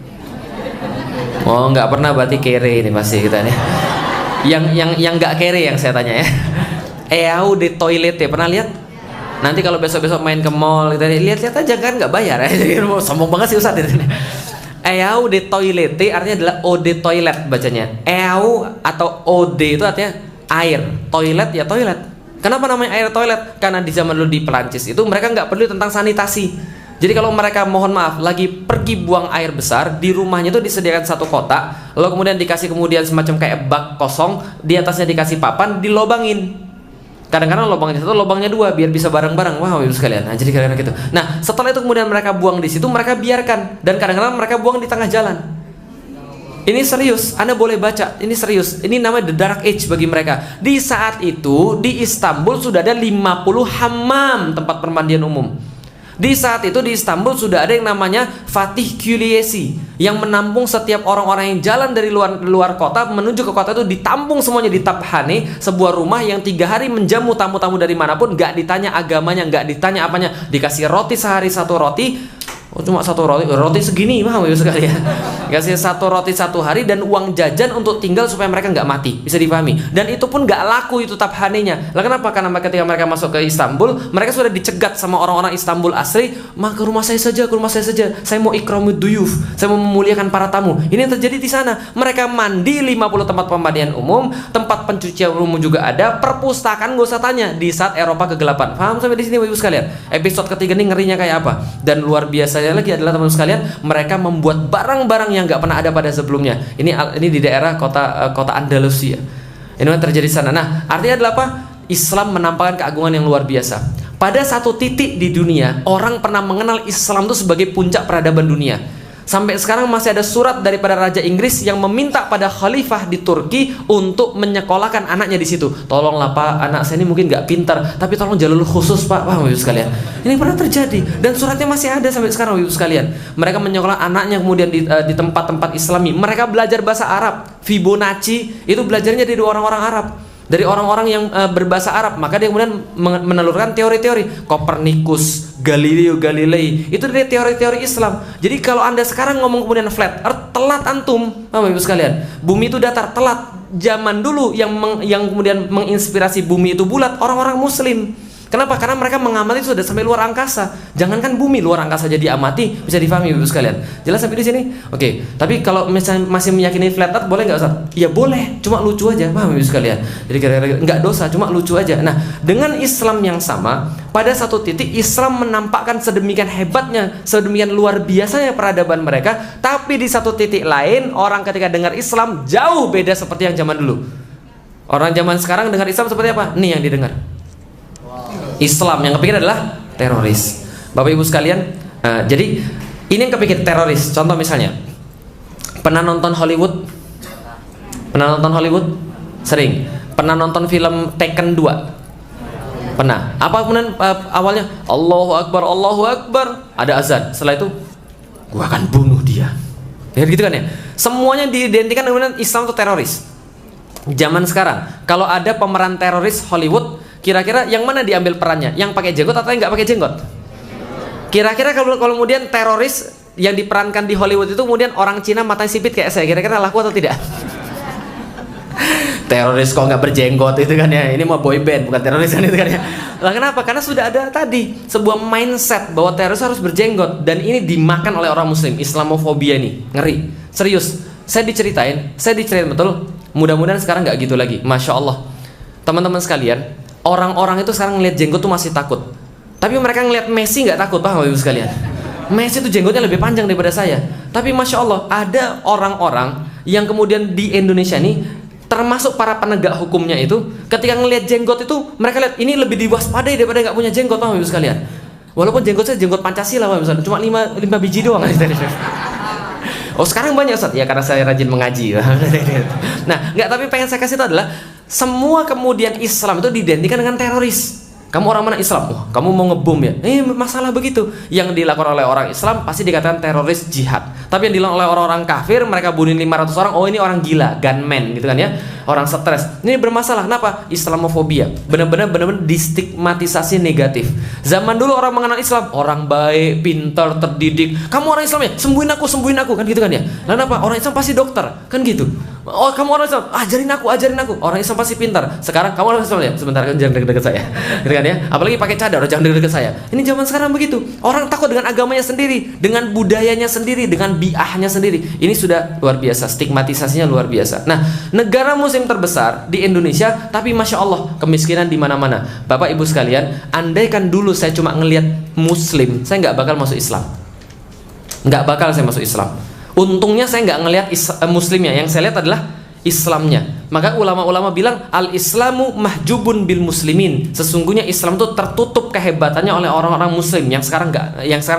Oh, nggak pernah berarti kere ini pasti kita nih. Yang nggak kere yang saya tanya ya. Eau de Toilette pernah lihat? Nanti kalau besok-besok main ke mall kita lihat-lihat aja kan, nggak bayar ya. Jadi sombong banget sih Ustadz ini. Eau de Toilette artinya adalah eau de toilet bacanya. Eau atau eau de itu artinya air. Toilet ya toilet. Kenapa namanya air toilet? Karena di zaman dulu di Perancis itu mereka nggak peduli tentang sanitasi. Jadi kalau mereka mohon maaf lagi pergi buang air besar, di rumahnya itu disediakan satu kotak, lalu kemudian dikasih kemudian semacam kayak bak kosong, di atasnya dikasih papan, dilobangin. Kadang-kadang lubangnya satu, lubangnya dua, biar bisa bareng-bareng. Wah, ibu sekalian. Nah, jadi kadang-kadang gitu. Nah, setelah itu kemudian mereka buang di situ, mereka biarkan, dan kadang-kadang mereka buang di tengah jalan. Ini serius, Anda boleh baca. Ini serius. Ini namanya the dark age bagi mereka. Di saat itu di Istanbul sudah ada 50 hammam, tempat permandian umum. Di saat itu di Istanbul sudah ada yang namanya Fatih Külliyesi yang menampung setiap orang-orang yang jalan dari luar kota menuju ke kota itu, ditampung semuanya di Taphane, sebuah rumah yang 3 hari menjamu tamu-tamu dari manapun, nggak ditanya agamanya, nggak ditanya apanya, dikasih roti sehari 1 roti. Oh, cuma 1 roti segini mah sekali ya. Kasih 1 roti 1 hari dan uang jajan untuk tinggal supaya mereka nggak mati, bisa dipahami. Dan itu pun nggak laku itu Taphanenya. Lah kenapa? Karena ketika mereka masuk ke Istanbul, mereka sudah dicegat sama orang-orang Istanbul asli. Mah ke rumah saya saja, ke rumah saya saja. Saya mau ikramud duyuf, saya mau memuliakan para tamu. Ini yang terjadi di sana. Mereka mandi 50 tempat pemandian umum, tempat pencucian umum juga ada, perpustakaan nggak usah tanya. Di saat Eropa kegelapan. Paham sampai di sini Ibu sekalian? Episode ketiga ini ngerinya kayak apa? Dan luar biasa lagi adalah teman-teman sekalian, mereka membuat barang-barang yang nggak pernah ada pada sebelumnya. Ini di daerah kota Andalusia. Ini yang terjadi di sana. Nah, artinya adalah apa? Islam menampakkan keagungan yang luar biasa. Pada satu titik di dunia, orang pernah mengenal Islam itu sebagai puncak peradaban dunia. Sampai sekarang masih ada surat daripada Raja Inggris yang meminta pada khalifah di Turki untuk menyekolahkan anaknya di situ. Tolonglah Pak, anak saya ini mungkin nggak pintar, tapi tolong jalur khusus Pak. Wah, Ibu sekalian, ini pernah terjadi dan suratnya masih ada sampai sekarang, Ibu sekalian. Mereka menyekolahkan anaknya kemudian di tempat-tempat Islami. Mereka belajar bahasa Arab. Fibonacci itu belajarnya dari orang-orang Arab, dari orang-orang yang berbahasa Arab. Maka dia kemudian menelurkan teori-teori. Copernicus, Galileo Galilei, itu dari teori-teori Islam. Jadi kalau Anda sekarang ngomong kemudian flat earth, telat antum, Bapak Ibu sekalian. Bumi itu datar, telat. Zaman dulu yang kemudian menginspirasi bumi itu bulat, orang-orang Muslim. Kenapa? Karena mereka mengamati sudah sampai luar angkasa. Jangankan bumi, luar angkasa jadi amati, bisa difahami Ibu sekalian. Jelas sampai di sini? Oke. Tapi kalau misalnya masih meyakini flat earth, boleh nggak Ustaz? Ya boleh, cuma lucu aja, paham Ibu sekalian. Jadi kira-kira nggak dosa, cuma lucu aja. Nah, dengan Islam yang sama, pada satu titik Islam menampakkan sedemikian hebatnya, sedemikian luar biasanya peradaban mereka. Tapi di satu titik lain, orang ketika dengar Islam jauh beda seperti yang zaman dulu. Orang zaman sekarang dengar Islam seperti apa? Nih yang didengar. Islam yang kepikir adalah teroris. Bapak Ibu sekalian, jadi ini yang kepikir teroris. Contoh misalnya, pernah nonton Hollywood? Pernah nonton Hollywood? Sering. Pernah nonton film Taken 2? Pernah. Apa kemudian awalnya? Allahu Akbar, ada azan. Setelah itu, gua akan bunuh dia. Ya gitu kan ya. Semuanya diidentikan dengan Islam itu teroris. Zaman sekarang, kalau ada pemeran teroris Hollywood, kira-kira yang mana diambil perannya? Yang pakai jenggot atau yang nggak pakai jenggot? Kira-kira kalau kemudian teroris yang diperankan di Hollywood itu kemudian orang Cina matanya sipit kayak saya, kira-kira laku atau tidak? Teroris kok nggak berjenggot itu kan ya? Ini mau boy band bukan teroris kan itu kan ya? Lah kenapa? Karena sudah ada tadi sebuah mindset bahwa teroris harus berjenggot, dan ini dimakan oleh orang Muslim. Islamofobia ini ngeri, serius. Saya diceritain betul. Mudah-mudahan sekarang nggak gitu lagi. Masya Allah. teman-teman sekalian, orang-orang itu sekarang ngeliat jenggot tuh masih takut. Tapi mereka ngeliat Messi nggak takut, paham ibu sekalian? Messi itu jenggotnya lebih panjang daripada saya. Tapi Masya Allah, ada orang-orang yang kemudian di Indonesia ini, termasuk para penegak hukumnya itu, ketika ngelihat jenggot itu, mereka lihat ini lebih diwaspadai daripada nggak punya jenggot, paham ibu sekalian? Walaupun jenggot saya jenggot Pancasila, paham misalnya, cuma 5 biji doang. Oh sekarang banyak Ustaz, ya karena saya rajin mengaji. Nah, nggak, tapi pengen saya kasih itu adalah semua kemudian Islam itu diidentikan dengan teroris. Kamu orang mana Islam? Wah, kamu mau ngebom ya? Masalah begitu. Yang dilakukan oleh orang Islam pasti dikatakan teroris jihad. Tapi yang dilakukan oleh orang-orang kafir, mereka bunuh 500 orang, oh ini orang gila, gunman gitu kan ya. Orang stres. Ini bermasalah. Kenapa? Islamofobia. Benar-benar distigmatisasi negatif. Zaman dulu orang mengenal Islam, orang baik, pintar, terdidik. Kamu orang Islam ya? Sembuhin aku kan gitu kan ya. Lalu apa? Orang Islam pasti dokter, kan gitu. Oh, kamu orang Islam, ajarin aku. Orang Islam pasti pintar. Sekarang kamu orang Islam ya? Sebentar, kan jangan deket-deket saya. Gitu kan ya? Apalagi pakai cadar, jangan deket-deket saya. Ini zaman sekarang begitu. Orang takut dengan agamanya sendiri, dengan budayanya sendiri, dengan biahnya sendiri. Ini sudah luar biasa, stigmatisasinya luar biasa. Nah, negara muslim terbesar di Indonesia, tapi Masya Allah, kemiskinan di mana-mana. Bapak Ibu sekalian, andaikan dulu saya cuma ngelihat muslim, saya nggak bakal masuk Islam. Nggak bakal saya masuk Islam. Untungnya saya nggak ngelihat muslimnya, yang saya lihat adalah Islamnya. Maka ulama-ulama bilang al-Islamu mahjubun bil muslimin. Sesungguhnya Islam itu tertutup kehebatannya oleh orang-orang muslim yang sekarang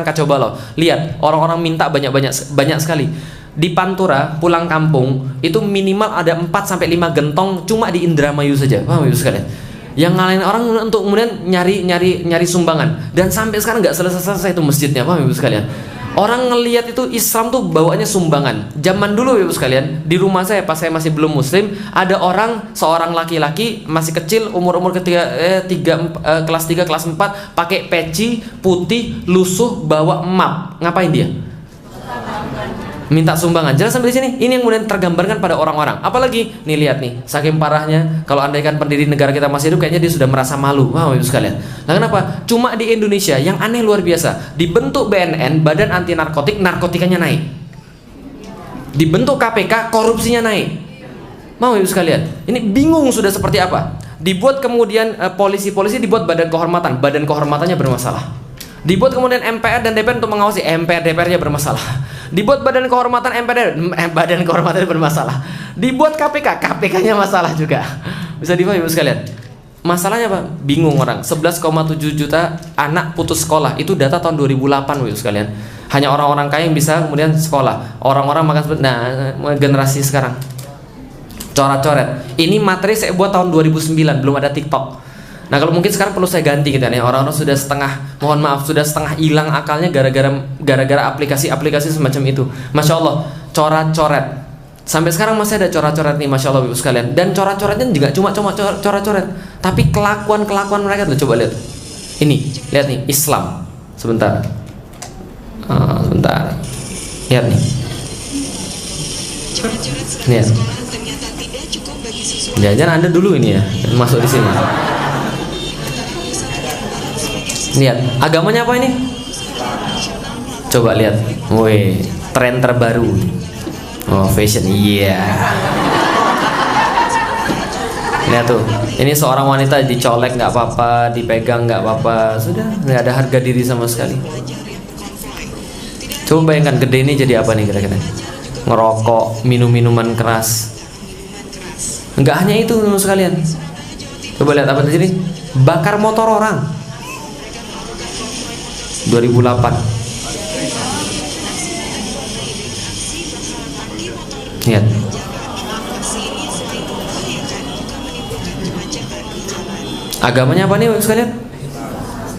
kacau balau. Lihat, orang-orang minta banyak sekali. Di Pantura pulang kampung itu minimal ada 4 sampai 5 gentong cuma di Indramayu saja. Paham Ibu sekalian? Yang ngalahin orang untuk kemudian nyari sumbangan, dan sampai sekarang nggak selesai itu masjidnya. Paham Ibu sekalian? Orang ngelihat itu Islam tuh bawaannya sumbangan. Zaman dulu Ibu sekalian, di rumah saya pas saya masih belum muslim, ada seorang laki-laki masih kecil, umur kelas 3 kelas 4, pakai peci putih, lusuh, bawa map. Ngapain dia? Minta sumbangan. Jelas sampai di sini. Ini yang kemudian tergambarkan pada orang-orang. Apalagi nih, lihat nih, saking parahnya, kalau andaikan pendiri negara kita masih hidup, kayaknya dia sudah merasa malu. Wah, Ibu sekalian. Nah, kenapa? Cuma di Indonesia yang aneh luar biasa. Dibentuk BNN, Badan Anti Narkotik, narkotikanya naik. Dibentuk KPK, korupsinya naik. Mau Ibu sekalian? Ini bingung sudah seperti apa. Dibuat kemudian polisi-polisi dibuat badan kehormatannya bermasalah. Dibuat kemudian MPR dan DPR untuk mengawasi, MPR DPR-nya bermasalah. Dibuat badan kehormatan MPR, badan kehormatannya bermasalah. Dibuat KPK-nya masalah juga. Bisa dipahami Ibu sekalian? Masalahnya apa? Bingung orang. 11,7 juta anak putus sekolah. Itu data tahun 2008 Ibu sekalian. Hanya orang-orang kaya yang bisa kemudian sekolah. Orang-orang makan seperti generasi sekarang. Coret-coret. Ini materi saya buat tahun 2009, belum ada TikTok. Nah, kalau mungkin sekarang perlu saya ganti gitu ya. Orang-orang sudah sudah setengah hilang akalnya gara-gara aplikasi-aplikasi semacam itu. Masya Allah, coret-coret. Sampai sekarang masih ada coret-coret nih, Masya Allah Ibu sekalian. Dan coret-coretnya juga cuma coret-coret, tapi kelakuan mereka tuh, coba lihat. Ini, lihat nih, Islam. Sebentar. Lihat nih. Lihat. Jangan Anda dulu ini ya, masuk di sini. Lihat, agamanya apa ini? Coba lihat. Woi, tren terbaru. Oh, fashion. Iya. Lihat tuh. Ini seorang wanita dicolek nggak apa-apa, dipegang nggak apa-apa. Sudah, nggak ada harga diri sama sekali. Coba bayangkan gede ini jadi apa nih kira-kira? Ngerokok, minum-minuman keras. Nggak hanya itu teman sekalian. Coba lihat apa di sini? Bakar motor orang. 2008. Lihat. Agamanya apa nih Bapak sekalian?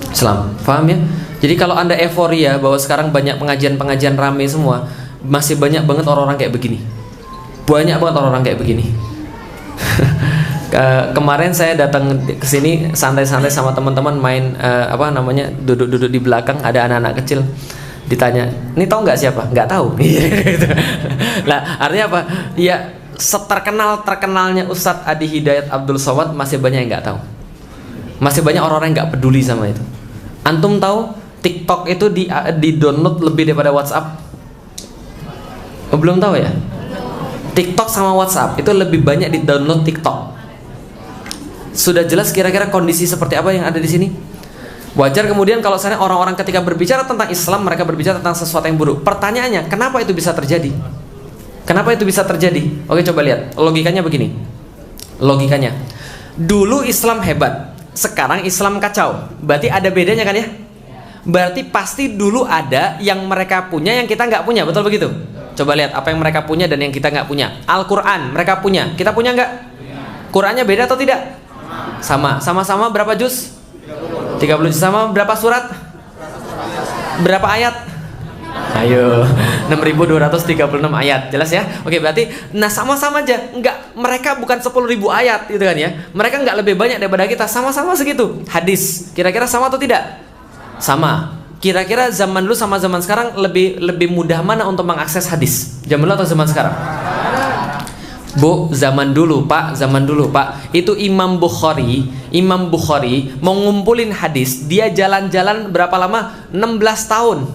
Islam. Paham ya? Jadi kalau Anda euforia bahwa sekarang banyak pengajian-pengajian rame semua, masih banyak banget orang-orang kayak begini. Banyak banget orang-orang kayak begini. Kemarin saya datang ke sini santai-santai sama teman-teman main duduk-duduk di belakang, ada anak-anak kecil. Ditanya, "Ini tahu nggak siapa?" "Nggak tahu." Lah, artinya apa? Ya, terkenalnya Ustadz Adi Hidayat Abdul Somad masih banyak yang nggak tahu. Masih banyak orang-orang yang nggak peduli sama itu. Antum tahu TikTok itu di download lebih daripada WhatsApp? Belum tahu ya? TikTok sama WhatsApp itu lebih banyak di download TikTok. Sudah jelas kira-kira kondisi seperti apa yang ada di sini? Wajar kemudian kalau misalnya orang-orang ketika berbicara tentang Islam, mereka berbicara tentang sesuatu yang buruk. Pertanyaannya, kenapa itu bisa terjadi? Kenapa itu bisa terjadi? Oke, coba lihat. Logikanya begini. Logikanya. Dulu Islam hebat, sekarang Islam kacau. Berarti ada bedanya kan ya? Berarti pasti dulu ada yang mereka punya yang kita nggak punya, betul begitu? Coba lihat apa yang mereka punya dan yang kita nggak punya. Al-Quran mereka punya, kita punya nggak? Qurannya beda atau tidak? Sama. Sama-sama berapa juz? 30 juz. Sama berapa surat? Berapa ayat? Ayo, 6.236 ayat. Jelas ya? Oke, berarti nah sama-sama aja. Enggak, mereka bukan 10.000 ayat gitu kan ya. Mereka enggak lebih banyak daripada kita. Sama-sama segitu. Hadis. Kira-kira sama atau tidak? Sama. Kira-kira zaman dulu sama zaman sekarang lebih mudah mana untuk mengakses hadis? Zaman dulu atau zaman sekarang? Bu, zaman dulu Pak, itu Imam Bukhari mau ngumpulin hadis, dia jalan-jalan berapa lama? 16 tahun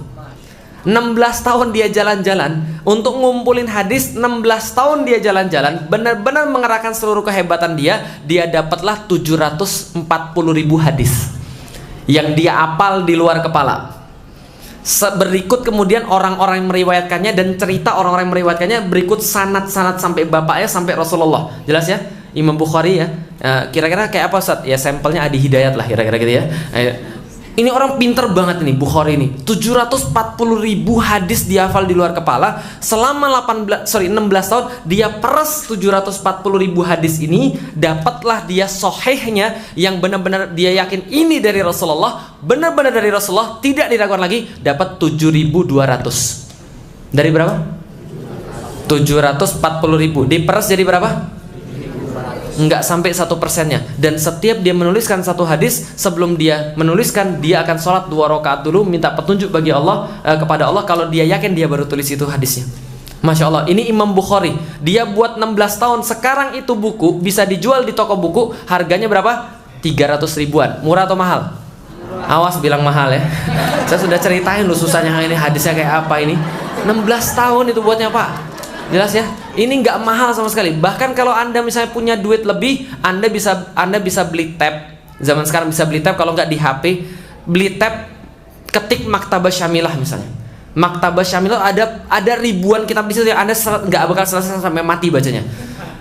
16 tahun dia jalan-jalan untuk ngumpulin hadis. 16 tahun dia jalan-jalan, benar-benar mengerahkan seluruh kehebatan dia dapatlah 740.000 hadis yang dia hafal di luar kepala. Berikut kemudian orang-orang yang meriwayatkannya dan cerita orang-orang yang meriwayatkannya, berikut sanad-sanad sampai bapaknya, sampai Rasulullah. Jelas ya? Imam Bukhari ya. Kira-kira kayak apa Ustaz? Ya sampelnya Adi Hidayat lah kira-kira gitu ya. Ini orang pinter banget ini Bukhari ini. 740.000 hadis dihafal di luar kepala. Selama 16 tahun dia peres 740.000 hadis ini, dapatlah dia sahihnya yang benar-benar dia yakin ini dari Rasulullah, benar-benar dari Rasulullah, tidak diragukan lagi, dapat 7.200. Dari berapa? 740.000 diperes jadi berapa? Enggak sampai 1%-nya. Dan setiap dia menuliskan satu hadis, sebelum dia menuliskan, dia akan sholat 2 rakaat dulu, minta petunjuk bagi Allah, kepada Allah. Kalau dia yakin, dia baru tulis itu hadisnya. Masya Allah, ini Imam Bukhari, dia buat 16 tahun. Sekarang itu buku bisa dijual di toko buku, harganya berapa? 300 ribuan. Murah atau mahal? Awas bilang mahal ya. Saya sudah ceritain loh susahnya ini hadisnya kayak apa ini. 16 tahun itu buatnya Pak. Jelas ya? Ini nggak mahal sama sekali. Bahkan kalau Anda misalnya punya duit lebih, Anda bisa beli tab. Zaman sekarang bisa beli tab, kalau nggak di HP, beli tab, ketik Maktabah Syamilah misalnya. Maktabah Syamilah ada ribuan kitab di situ yang Anda nggak bakal selesai sampai mati bacanya.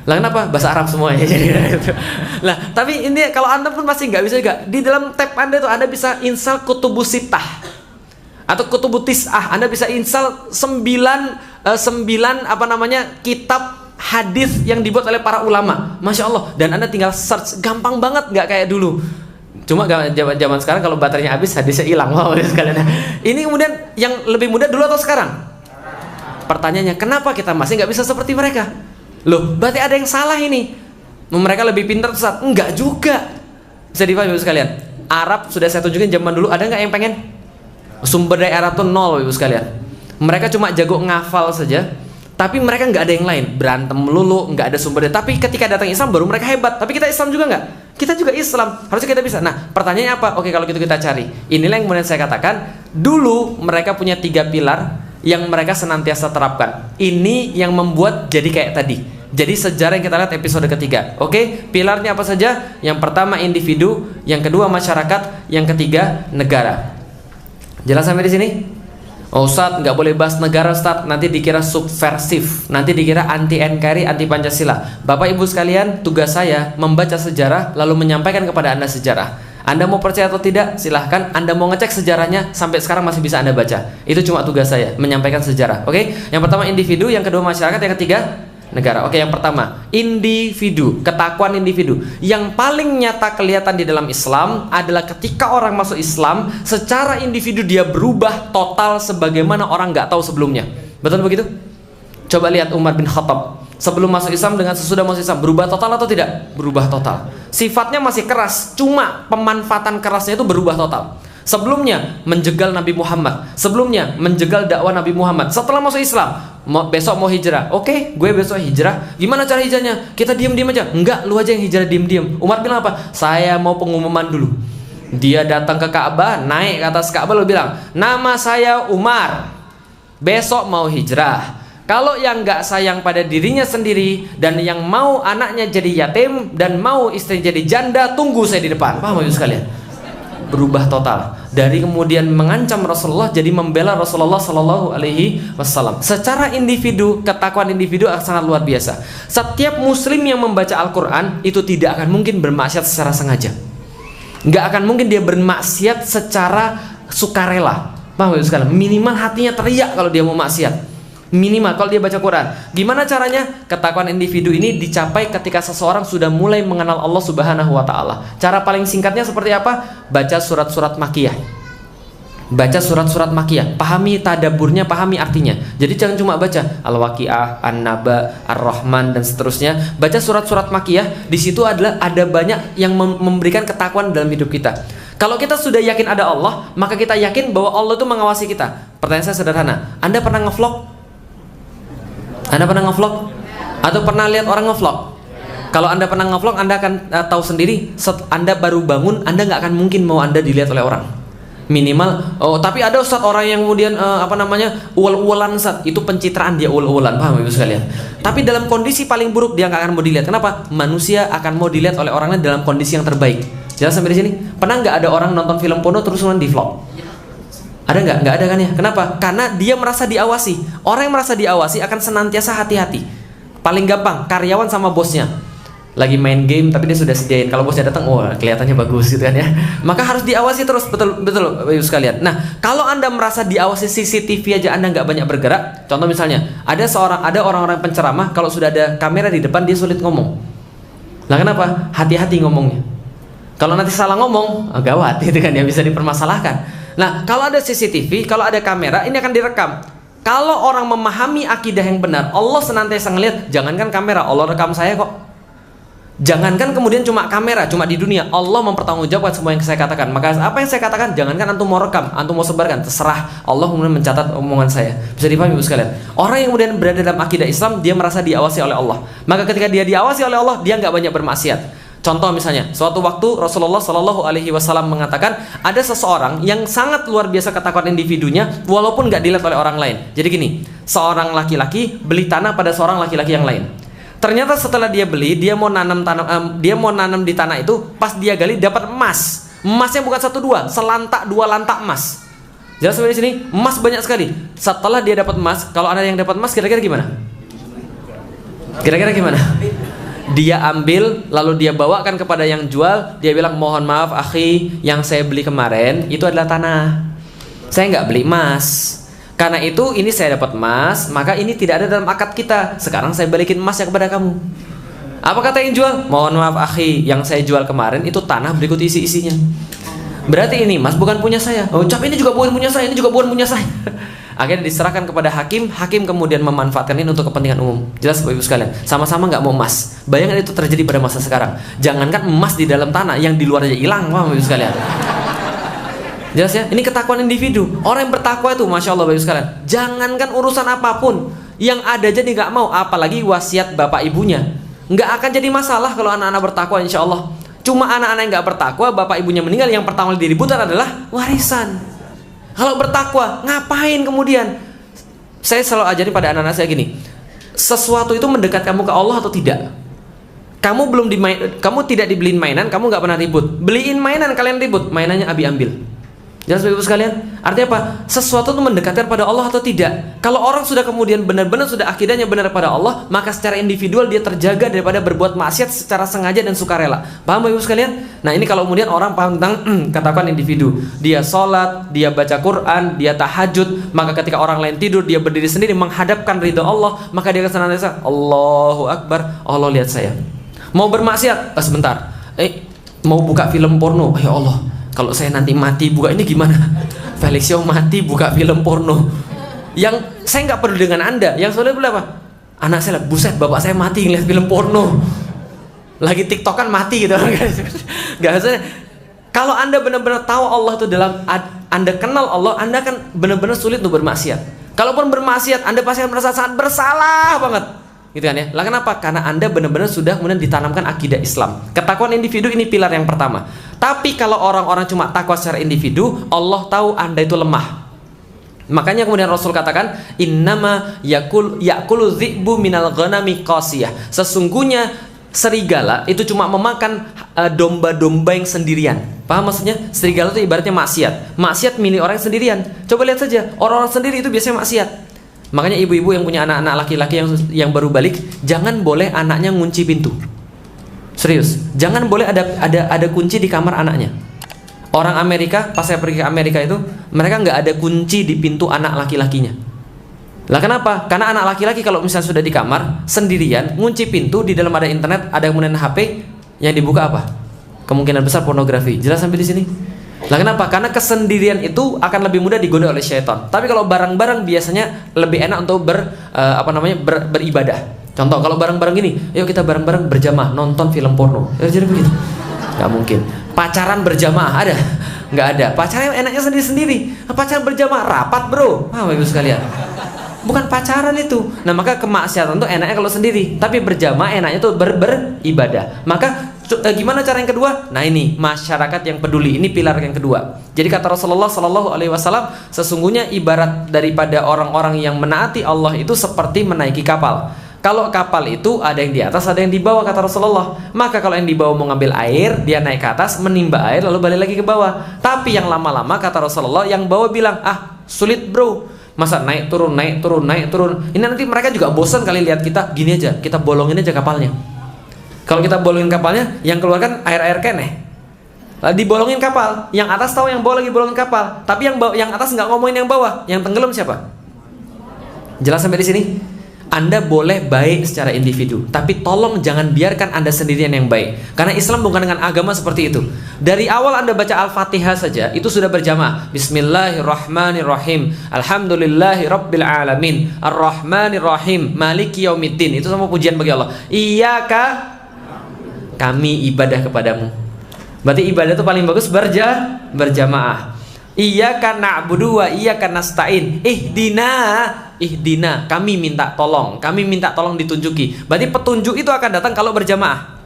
Lah kenapa? Bahasa Arab semuanya. Lah, tapi ini kalau Anda pun masih nggak bisa juga. Di dalam tab Anda tuh Anda bisa install Kutubus Sittah atau Kutubut Tis'ah. Anda bisa install 9 kitab hadis yang dibuat oleh para ulama. Masya Allah. Dan Anda tinggal search, gampang banget, nggak kayak dulu. Cuma zaman sekarang kalau baterainya habis, hadisnya hilang. Wow, sekalian. Ini kemudian yang lebih mudah dulu atau sekarang? Pertanyaannya, kenapa kita masih nggak bisa seperti mereka? Loh, berarti ada yang salah ini. Mereka lebih pintar Ustaz? Enggak juga. Bisa dipahami Ibu sekalian. Arab sudah saya tunjukin zaman dulu, ada nggak yang pengen? Sumber daya Arab tuh nol Ibu sekalian. Mereka cuma jago ngafal saja, tapi mereka nggak ada yang lain, berantem melulu, nggak ada sumber daya. Tapi ketika datang Islam baru mereka hebat. Tapi kita Islam juga nggak? Kita juga Islam, harusnya kita bisa. Nah, pertanyaannya apa? Oke, kalau gitu kita cari. Inilah yang kemudian saya katakan, dulu mereka punya 3 pilar yang mereka senantiasa terapkan. Ini yang membuat jadi kayak tadi. Jadi sejarah yang kita lihat episode ketiga. Oke, pilarnya apa saja? Yang pertama individu, yang kedua masyarakat, yang ketiga negara. Jelas sampai di sini? Oh Ustaz, nggak boleh bahas negara Ustaz, nanti dikira subversif, nanti dikira anti NKRI, anti Pancasila. Bapak Ibu sekalian, tugas saya membaca sejarah lalu menyampaikan kepada Anda sejarah. Anda mau percaya atau tidak, silahkan. Anda mau ngecek sejarahnya, sampai sekarang masih bisa Anda baca. Itu cuma tugas saya, menyampaikan sejarah. Oke? Yang pertama individu, yang kedua masyarakat, yang ketiga negara. Oke, yang pertama individu, ketakwaan individu. Yang paling nyata kelihatan di dalam Islam adalah ketika orang masuk Islam, secara individu dia berubah total sebagaimana orang nggak tahu sebelumnya. Betul begitu? Coba lihat Umar bin Khattab sebelum masuk Islam dengan sesudah masuk Islam, berubah total atau tidak? Berubah total. Sifatnya masih keras, cuma pemanfaatan kerasnya itu berubah total. Sebelumnya menjegal Nabi Muhammad, sebelumnya menjegal dakwah Nabi Muhammad. Setelah masuk Islam, besok mau hijrah. Oke, gue besok hijrah. Gimana cara hijrahnya? Kita diam-diam aja. Enggak, lu aja yang hijrah diam-diam. Umar bilang apa? Saya mau pengumuman dulu. Dia datang ke Ka'bah, naik ke atas Ka'bah, lalu bilang, nama saya Umar, besok mau hijrah. Kalau yang nggak sayang pada dirinya sendiri dan yang mau anaknya jadi yatim dan mau istri jadi janda, tunggu saya di depan. Paham Ibu sekalian? Berubah total dari kemudian mengancam Rasulullah jadi membela Rasulullah Shallallahu Alaihi Wasallam. Secara individu, ketakwaan individu sangat luar biasa. Setiap muslim yang membaca Al-Quran itu tidak akan mungkin bermaksiat secara sengaja. Nggak akan mungkin dia bermaksiat secara sukarela. Paham sekali? Minimal hatinya teriak kalau dia mau maksiat. Minimal kalau dia baca Quran. Gimana caranya? Ketakwaan individu ini dicapai ketika seseorang sudah mulai mengenal Allah Subhanahu wa taala. Cara paling singkatnya seperti apa? Baca surat-surat Makkiyah. Baca surat-surat Makkiyah, pahami tadaburnya, pahami artinya. Jadi jangan cuma baca Al-Waqiah, An-Naba, Ar-Rahman dan seterusnya. Baca surat-surat Makkiyah. Di situ ada banyak yang memberikan ketakwaan dalam hidup kita. Kalau kita sudah yakin ada Allah, maka kita yakin bahwa Allah itu mengawasi kita. Pertanyaan saya sederhana. Anda pernah ngevlog? Anda pernah ngevlog? Atau pernah lihat orang ngevlog? Kalau Anda pernah ngevlog, Anda akan tahu sendiri. Anda baru bangun, Anda nggak akan mungkin mau Anda dilihat oleh orang. Minimal. Oh, tapi ada Ustaz orang yang kemudian uwal-uwalan Ustaz. Itu pencitraan, dia uwal-uwalan. Paham Ibu sekalian? Tapi dalam kondisi paling buruk dia nggak akan mau dilihat. Kenapa? Manusia akan mau dilihat oleh orang lain dalam kondisi yang terbaik. Jelas sampai di sini? Pernah nggak ada orang nonton film porno terus kemudian di vlog? Ada nggak? Nggak ada kan ya? Kenapa? Karena dia merasa diawasi. Orang yang merasa diawasi akan senantiasa hati-hati. Paling gampang, karyawan sama bosnya lagi main game tapi dia sudah sediain. Kalau bosnya datang, oh kelihatannya bagus gitu kan ya. Maka harus diawasi terus, betul Ibu sekalian. Nah, kalau Anda merasa diawasi CCTV aja Anda nggak banyak bergerak. Contoh misalnya, ada orang-orang penceramah kalau sudah ada kamera di depan dia sulit ngomong. Lah kenapa? Hati-hati ngomongnya. Kalau nanti salah ngomong, gawat gitu kan ya, bisa dipermasalahkan. Nah, kalau ada CCTV, kalau ada kamera, ini akan direkam. Kalau orang memahami akidah yang benar, Allah senantiasa ngelihat. Jangankan kamera, Allah rekam saya kok. Jangankan kemudian cuma kamera, cuma di dunia, Allah mempertanggungjawabkan semua yang saya katakan. Maka apa yang saya katakan, jangankan antum mau rekam, antum mau sebarkan, terserah. Allah kemudian mencatat omongan saya. Bisa dipahami Ibu sekalian? Orang yang kemudian berada dalam akidah Islam, dia merasa diawasi oleh Allah. Maka ketika dia diawasi oleh Allah, dia nggak banyak bermaksiat. Contoh misalnya, suatu waktu Rasulullah Shallallahu Alaihi Wasallam mengatakan ada seseorang yang sangat luar biasa ketakwaan individunya, walaupun nggak dilihat oleh orang lain. Jadi gini, seorang laki-laki beli tanah pada seorang laki-laki yang lain. Ternyata setelah dia beli, dia mau nanam di tanah itu, pas dia gali dapat emas. Emasnya bukan 1 2, selantak 2 lantak emas. Jelas sampai di sini, emas banyak sekali. Setelah dia dapat emas, kalau ada yang dapat emas, kira-kira gimana? Kira-kira gimana? Dia ambil, lalu dia bawakan kepada yang jual. Dia bilang, mohon maaf akhi, yang saya beli kemarin itu adalah tanah, saya nggak beli emas. Karena itu ini saya dapat emas, maka ini tidak ada dalam akad kita. Sekarang saya balikin emasnya kepada kamu. Apa kata yang jual? Mohon maaf akhi, yang saya jual kemarin itu tanah berikut isi-isinya. Berarti ini emas bukan punya saya. Oh, cap ini juga bukan punya saya, ini juga bukan punya saya. Akhirnya diserahkan kepada hakim. Hakim kemudian memanfaatkan ini untuk kepentingan umum. Jelas Bapak Ibu sekalian, sama-sama nggak mau emas. Bayangkan itu terjadi pada masa sekarang. Jangankan emas di dalam tanah, yang di luar aja hilang, Bapak Ibu sekalian. Jelas ya? Ini ketakwaan individu. Orang yang bertakwa itu, Masya Allah Bapak Ibu sekalian, jangankan urusan apapun, yang ada jadi nggak mau, apalagi wasiat bapak ibunya. Nggak akan jadi masalah kalau anak-anak bertakwa, insya Allah. Cuma anak-anak yang nggak bertakwa, bapak ibunya meninggal, yang pertama diributkan adalah warisan. Kalau bertakwa, ngapain kemudian? Saya selalu ajarin pada anak-anak saya gini, sesuatu itu mendekat kamu ke Allah atau tidak? Kamu tidak dibeliin mainan, kamu nggak pernah ribut. Beliin mainan, kalian ribut, mainannya Abi ambil. Jelas Bapak Ibu sekalian? Artinya apa? Sesuatu itu mendekatkan pada Allah atau tidak? Kalau orang sudah kemudian benar-benar sudah akidahnya benar pada Allah, maka secara individual dia terjaga daripada berbuat maksiat secara sengaja dan sukarela. Paham Bapak Ibu sekalian? Nah, ini kalau kemudian orang paham tentang katakan individu, dia sholat, dia baca Quran, dia tahajud, maka ketika orang lain tidur, dia berdiri sendiri menghadapkan ridho Allah, maka dia akan senantiasa Allahu Akbar, Allah lihat saya. Mau bermaksiat, sebentar. Mau buka film porno, ya Allah, kalau saya nanti mati buka ini gimana? Felixio mati buka film porno. Yang saya nggak peduli dengan Anda. Yang soalnya boleh apa? Anak saya, buset, bapak saya mati ngeliat film porno. Lagi tiktokan mati gitu. Gak usah. Kalau Anda benar-benar tahu Allah itu dalam, Anda kenal Allah, Anda akan benar-benar sulit untuk bermaksiat. Kalaupun bermaksiat, Anda pasti akan merasa sangat bersalah banget. Gitu kan ya? Lah kenapa? Karena Anda benar-benar sudah kemudian ditanamkan akidah Islam. Ketakwaan individu ini pilar yang pertama. Tapi kalau orang-orang cuma takwa secara individu, Allah tahu Anda itu lemah. Makanya kemudian Rasul katakan, innama yakulu dzi'bu minal ghanami qasiyah. Sesungguhnya serigala itu cuma memakan domba-domba yang sendirian. Paham maksudnya? Serigala itu ibaratnya maksiat. Maksiat milik orang yang sendirian. Coba lihat saja, orang-orang sendiri itu biasanya maksiat. Makanya ibu-ibu yang punya anak-anak laki-laki yang baru balik, jangan boleh anaknya ngunci pintu. Serius, jangan boleh ada kunci di kamar anaknya. Orang Amerika, pas saya pergi ke Amerika itu, mereka nggak ada kunci di pintu anak laki-lakinya. Lah kenapa? Karena anak laki-laki kalau misalnya sudah di kamar sendirian, ngunci pintu, di dalam ada internet, ada kemudian HP, yang dibuka apa? Kemungkinan besar pornografi. Jelas sampai di sini? Lah kenapa? Karena kesendirian itu akan lebih mudah digoda oleh syaitan. Tapi kalau bareng-bareng biasanya lebih enak untuk beribadah. Contoh, kalau bareng-bareng gini, yuk kita bareng-bareng berjamaah nonton film porno. Jadi begitu? Gak mungkin. Pacaran berjamaah ada? Nggak ada. Pacaran enaknya sendiri-sendiri. Pacaran berjamaah rapat bro. Ibu sekalian. Bukan pacaran itu. Nah maka kemaksiatan itu enaknya kalau sendiri. Tapi berjamaah enaknya tuh beribadah. Maka gimana cara yang kedua? Nah ini masyarakat yang peduli. Ini pilar yang kedua. Jadi kata Rasulullah Shallallahu Alaihi Wasallam, sesungguhnya ibarat daripada orang-orang yang menaati Allah itu seperti menaiki kapal. Kalau kapal itu ada yang di atas, ada yang di bawah, kata Rasulullah. Maka kalau yang di bawah mau ngambil air, dia naik ke atas, menimba air, lalu balik lagi ke bawah. Tapi yang lama-lama, kata Rasulullah, yang bawah bilang, sulit bro. Masa naik turun, naik turun, naik turun. Ini nanti mereka juga bosan kali lihat kita. Gini aja, kita bolongin aja kapalnya. Kalau kita bolongin kapalnya, yang keluarkan air-air keneh. Lalu dibolongin kapal. Yang atas tahu yang bawah lagi bolongin kapal. Tapi yang atas nggak ngomongin yang bawah. Yang tenggelam siapa? Jelas sampai di sini? Anda boleh baik secara individu, tapi tolong jangan biarkan Anda sendirian yang baik. Karena Islam bukan dengan agama seperti itu. Dari awal Anda baca Al-Fatihah saja, itu sudah berjamaah. Bismillahirrahmanirrahim. Alhamdulillahi rabbil alamin. Ar-Rahmanirrahim. Maliki yaumiddin. Itu semua pujian bagi Allah. Iyyaka, kami ibadah kepadamu. Berarti ibadah itu paling bagus berjamaah. Iyyaka na'budu wa iyyaka nasta'in. Ihdina, kami minta tolong ditunjuki. Berarti petunjuk itu akan datang kalau berjamaah.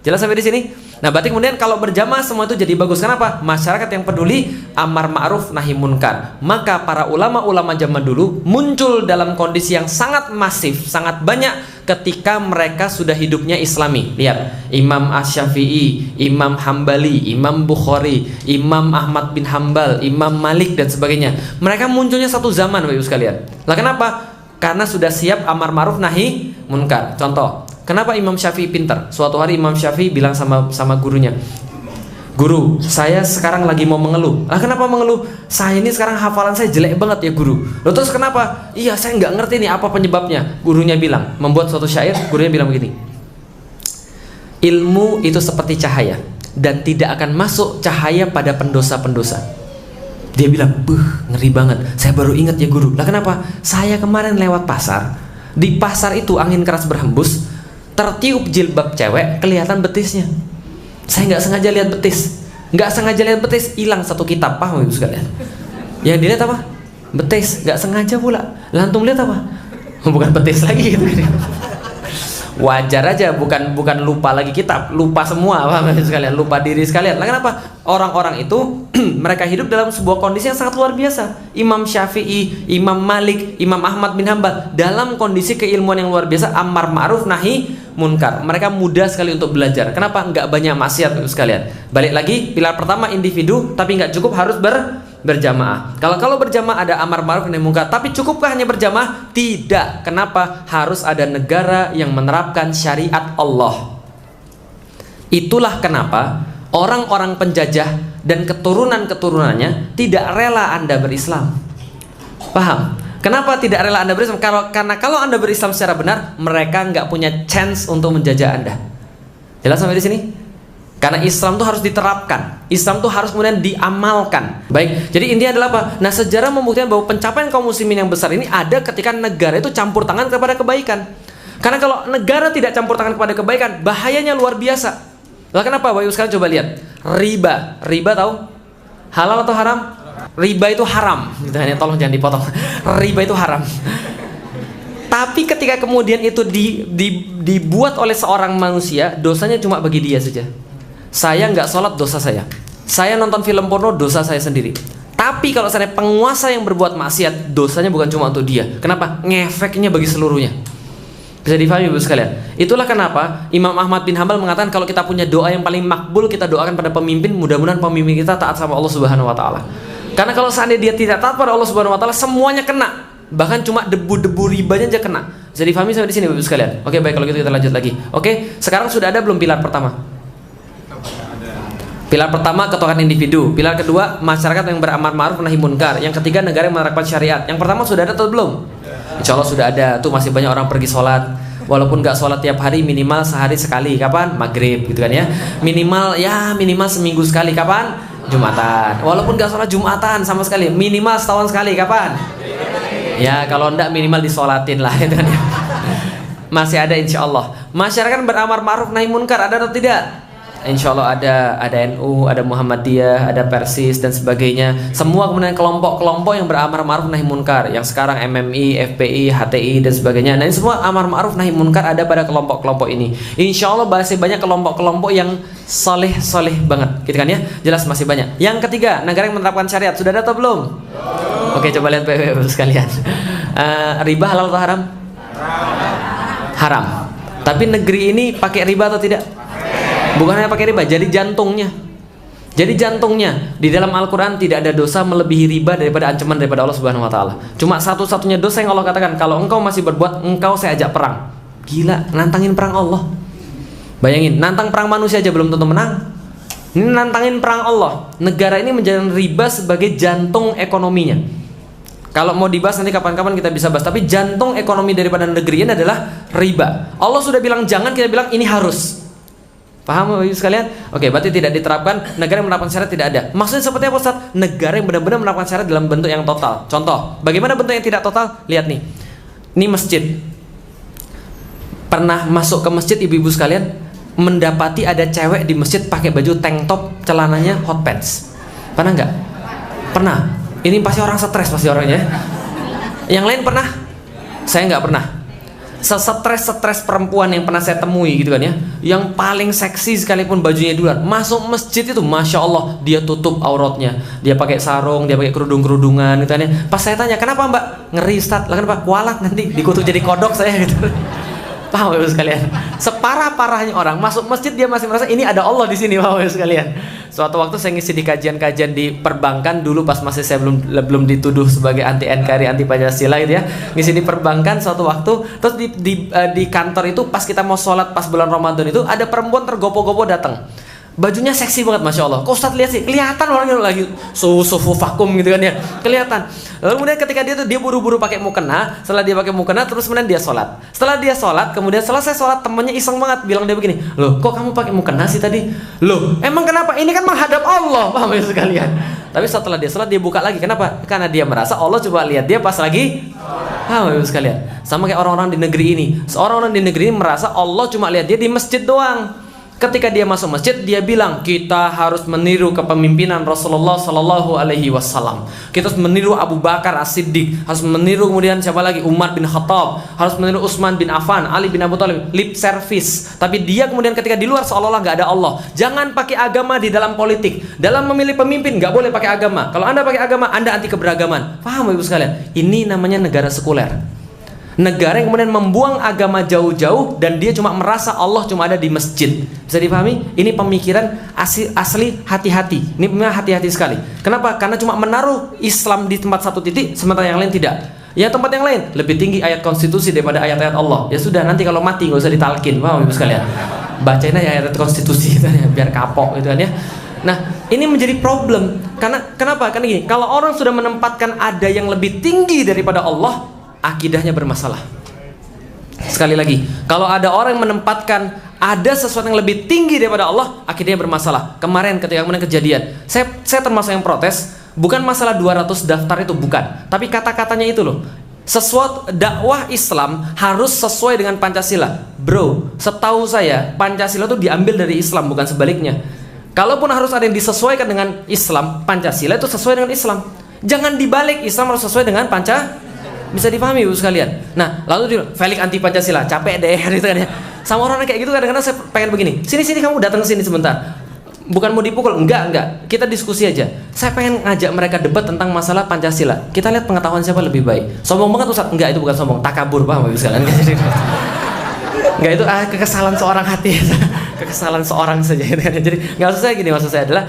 Jelas sampai di sini? Nah, berarti kemudian kalau berjamaah semua itu jadi bagus. Kenapa? Masyarakat yang peduli, amar ma'ruf nahi munkar. Maka para ulama-ulama zaman dulu muncul dalam kondisi yang sangat masif, sangat banyak ketika mereka sudah hidupnya Islami. Lihat, Imam Asy-Syafi'i, Imam Hambali, Imam Bukhari, Imam Ahmad bin Hambal, Imam Malik dan sebagainya. Mereka munculnya satu zaman, Bapak Ibu sekalian. Lah kenapa? Karena sudah siap amar ma'ruf nahi munkar. Contoh, kenapa Imam Syafi'i pintar? Suatu hari Imam Syafi'i bilang sama gurunya, "Guru, saya sekarang lagi mau mengeluh." "Lah kenapa mengeluh?" "Saya ini sekarang hafalan saya jelek banget ya guru." "Loh terus kenapa?" "Iya saya nggak ngerti nih apa penyebabnya." Gurunya bilang, membuat suatu syair, gurunya bilang begini, "Ilmu itu seperti cahaya dan tidak akan masuk cahaya pada pendosa-pendosa." Dia bilang, ngeri banget. Saya baru ingat ya guru. Lah kenapa? Saya kemarin lewat pasar. Di pasar itu angin keras berhembus, tertiup jilbab cewek, kelihatan betisnya. Saya nggak sengaja lihat betis, hilang satu kitab. Paham Ibu sekalian? Yang dilihat apa? Betis, nggak sengaja pula. Lantung lihat apa? Bukan betis lagi gitu. Wajar aja, bukan lupa lagi kitab, lupa semua, paham sekalian, lupa diri sekalian. Lah kenapa? Orang-orang itu mereka hidup dalam sebuah kondisi yang sangat luar biasa. Imam Syafi'i, Imam Malik, Imam Ahmad bin Hambal dalam kondisi keilmuan yang luar biasa, amar ma'ruf nahi munkar. Mereka mudah sekali untuk belajar. Kenapa? Nggak banyak maksiat sekalian. Balik lagi, pilar pertama individu, tapi nggak cukup, harus berjamaah. Kalau berjamaah ada amar ma'ruf nahi munkar, tapi cukupkah hanya berjamaah? Tidak. Kenapa? Harus ada negara yang menerapkan syariat Allah. Itulah kenapa orang-orang penjajah dan keturunan-keturunannya tidak rela Anda berislam. Paham? Kenapa tidak rela Anda berislam? Karena kalau Anda berislam secara benar, mereka nggak punya chance untuk menjajah Anda. Jelas sampai di sini? Karena Islam itu harus diterapkan, Islam itu harus kemudian diamalkan. Baik, jadi intinya adalah apa? Nah, sejarah membuktikan bahwa pencapaian kaum muslimin yang besar ini ada ketika negara itu campur tangan kepada kebaikan. Karena kalau negara tidak campur tangan kepada kebaikan, bahayanya luar biasa. Lah kenapa? Bapak Ibu sekalian coba lihat. Riba tahu? Halal atau haram? Riba itu haram. Tolong jangan dipotong. Riba itu haram. Tapi ketika kemudian itu dibuat oleh seorang manusia, dosanya cuma bagi dia saja. Saya nggak sholat, dosa saya. Saya nonton film porno, dosa saya sendiri. Tapi kalau seandainya penguasa yang berbuat maksiat, dosanya bukan cuma untuk dia. Kenapa? Ngefeknya bagi seluruhnya. Bisa difahami Ibu sekalian? Itulah kenapa Imam Ahmad bin Hambal mengatakan kalau kita punya doa yang paling makbul, kita doakan pada pemimpin, mudah-mudahan pemimpin kita taat sama Allah Subhanahu wa taala. Karena kalau seandainya dia tidak taat pada Allah Subhanahu wa taala, semuanya kena. Bahkan cuma debu-debu ribanya aja kena. Bisa difahami sampai di sini Ibu sekalian? Oke, baik, kalau gitu kita lanjut lagi. Oke, sekarang sudah ada belum pilar pertama? Pilar pertama, ketuhanan individu. Pilar kedua, masyarakat yang beramar ma'ruf nahi munkar. Yang ketiga, negara yang menerapkan syariat. Yang pertama sudah ada atau belum? Insya Allah sudah ada. Tuh masih banyak orang pergi sholat. Walaupun gak sholat tiap hari, minimal sehari sekali. Kapan? Maghrib gitu kan ya. Minimal seminggu sekali. Kapan? Jumatan. Walaupun gak sholat Jumatan sama sekali, minimal setahun sekali. Kapan? Ya kalau enggak minimal disolatin lah gitu kan ya. Masih ada insya Allah. Masyarakat beramar ma'ruf nahi munkar, ada atau tidak? Insya Allah ada NU, ada Muhammadiyah, ada Persis dan sebagainya. Semua kemudian kelompok-kelompok yang beramar ma'ruf nahi munkar. Yang sekarang MMI, FPI, HTI dan sebagainya. Nah ini semua amar ma'ruf nahi munkar ada pada kelompok-kelompok ini. Insya Allah masih banyak kelompok-kelompok yang soleh banget, gitu kan ya? Jelas masih banyak. Yang ketiga, negara yang menerapkan syariat sudah ada atau belum? Oke, coba lihat PW sekalian. Riba halal atau haram? Haram. Tapi negeri ini pakai riba atau tidak? Bukan hanya pakai riba, jadi jantungnya. Jadi jantungnya di dalam Al-Quran tidak ada dosa melebihi riba daripada ancaman daripada Allah Subhanahu Wa Taala. Cuma satu-satunya dosa yang Allah katakan, kalau engkau masih berbuat, engkau saya ajak perang. Gila, nantangin perang Allah. Bayangin, nantang perang manusia aja belum tentu menang. Ini nantangin perang Allah. Negara ini menjadikan riba sebagai jantung ekonominya. Kalau mau dibahas nanti kapan-kapan kita bisa bahas. Tapi jantung ekonomi daripada negeri ini adalah riba. Allah sudah bilang jangan, kita bilang ini harus. Paham Bapak Ibu sekalian? Oke, berarti tidak diterapkan. Negara yang menerapkan syariat tidak ada. Maksudnya seperti apa Ustaz? Negara yang benar-benar menerapkan syariat dalam bentuk yang total. Contoh, bagaimana bentuk yang tidak total? Lihat nih. Ini masjid. Pernah masuk ke masjid ibu-ibu sekalian, mendapati ada cewek di masjid pakai baju tank top, celananya hot pants. Pernah nggak? Pernah. Ini pasti orang stres pasti orangnya. Yang lain pernah? Saya nggak pernah. Setres perempuan yang pernah saya temui gitu kan ya, yang paling seksi sekalipun bajunya duluan masuk masjid itu, masya Allah dia tutup auratnya, dia pakai sarung, dia pakai kerudungan gitu kan ya. Pas saya tanya kenapa mbak, ngeri Ustaz, lah kenapa, kualat nanti dikutuk jadi kodok saya gitu. Paham ya sekalian? Separah-parahnya orang masuk masjid dia masih merasa ini ada Allah di sini, paham ya sekalian? Suatu waktu saya ngisi di kajian-kajian di perbankan dulu pas masih saya belum dituduh sebagai anti NKRI, anti Pancasila gitu ya. Ngisi di perbankan suatu waktu, terus di kantor itu pas kita mau sholat pas bulan Ramadan itu ada perempuan tergopo-gopo datang. Bajunya seksi banget, masya Allah. Kok Ustaz lihat sih, kelihatan orangnya lagi sufu vakum gitu kan ya, kelihatan. Lalu kemudian ketika dia buru-buru pakai mukena, setelah dia pakai mukena, terus kemudian dia sholat. Setelah dia sholat, kemudian selesai sholat, temannya iseng banget, bilang dia begini, loh kok kamu pakai mukena sih tadi? Loh emang kenapa? Ini kan menghadap Allah, paham ya sekalian? Tapi setelah dia sholat dia buka lagi, kenapa? Karena dia merasa Allah coba lihat dia pas lagi. Paham ya sekalian? Sama kayak orang-orang di negeri ini. Orang-orang di negeri ini merasa Allah cuma lihat dia di masjid doang. Ketika dia masuk masjid, dia bilang kita harus meniru kepemimpinan Rasulullah Sallallahu Alaihi Wasallam. Kita harus meniru Abu Bakar As-Siddiq, harus meniru kemudian siapa lagi, Umar bin Khattab, harus meniru Utsman bin Affan, Ali bin Abu Thalib. Lip service. Tapi dia kemudian ketika di luar seolah-olah nggak ada Allah. Jangan pakai agama di dalam politik. Dalam memilih pemimpin nggak boleh pakai agama. Kalau anda pakai agama, anda anti keberagaman. Paham ibu sekalian? Ini namanya negara sekuler. Negara yang kemudian membuang agama jauh-jauh dan dia cuma merasa Allah cuma ada di masjid. Bisa dipahami? Ini pemikiran asli hati-hati. Ini memang hati-hati sekali. Kenapa? Karena cuma menaruh Islam di tempat satu titik, sementara yang lain tidak. Ya tempat yang lain lebih tinggi ayat konstitusi daripada ayat-ayat Allah. Ya sudah, nanti kalau mati nggak usah ditalkin, paham ibu sekalian? Bacain aja ayat konstitusi gitu, biar kapok gitu kan ya. Nah, ini menjadi problem. Karena kenapa? Karena gini, kalau orang sudah menempatkan ada yang lebih tinggi daripada Allah, akidahnya bermasalah. Sekali lagi, kalau ada orang yang menempatkan ada sesuatu yang lebih tinggi daripada Allah, akidahnya bermasalah. Kemarin ketika kemudian kejadian, saya termasuk yang protes, bukan masalah 200 daftar itu, bukan. Tapi kata-katanya itu loh. Sesuatu dakwah Islam harus sesuai dengan Pancasila. Bro, setahu saya Pancasila itu diambil dari Islam, bukan sebaliknya. Kalaupun harus ada yang disesuaikan dengan Islam, Pancasila itu sesuai dengan Islam. Jangan dibalik, Islam harus sesuai dengan Pancasila. Bisa dipahami ibu sekalian. Nah, lalu dia Felix anti Pancasila, capek deh gitu kan ya. Sama orang kayak gitu kadang-kadang saya pengen begini. Sini kamu datang ke sini sebentar. bukan mau dipukul, enggak. Kita diskusi aja. Saya pengen ngajak mereka debat tentang masalah Pancasila. Kita lihat pengetahuan siapa lebih baik. Sombong banget Ustaz? Enggak, itu bukan sombong, takabur, paham Bapak sekalian? Enggak, itu kekesalan seorang hati. Kekesalan seorang saja. Jadi nggak maksud saya gini, maksud saya adalah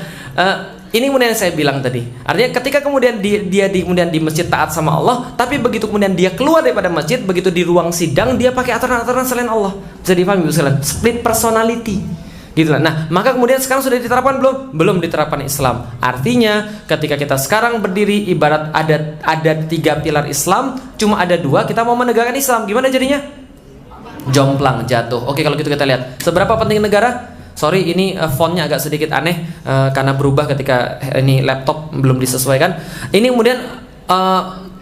ini kemudian saya bilang tadi. Artinya ketika kemudian dia kemudian di masjid taat sama Allah, tapi begitu kemudian dia keluar daripada masjid, begitu di ruang sidang dia pakai aturan-aturan selain Allah. Bisa dipahami Bapak sekalian? Split personality. Gitu lah. Nah, maka kemudian sekarang sudah diterapkan belum? Belum diterapkan Islam. Artinya, ketika kita sekarang berdiri ibarat ada 3 pilar Islam, cuma ada 2, kita mau menegakkan Islam, gimana jadinya? Jomplang, jatuh. Oke, kalau gitu kita lihat. Seberapa penting negara? Sorry, ini fontnya agak sedikit aneh karena berubah ketika ini laptop belum disesuaikan. Ini kemudian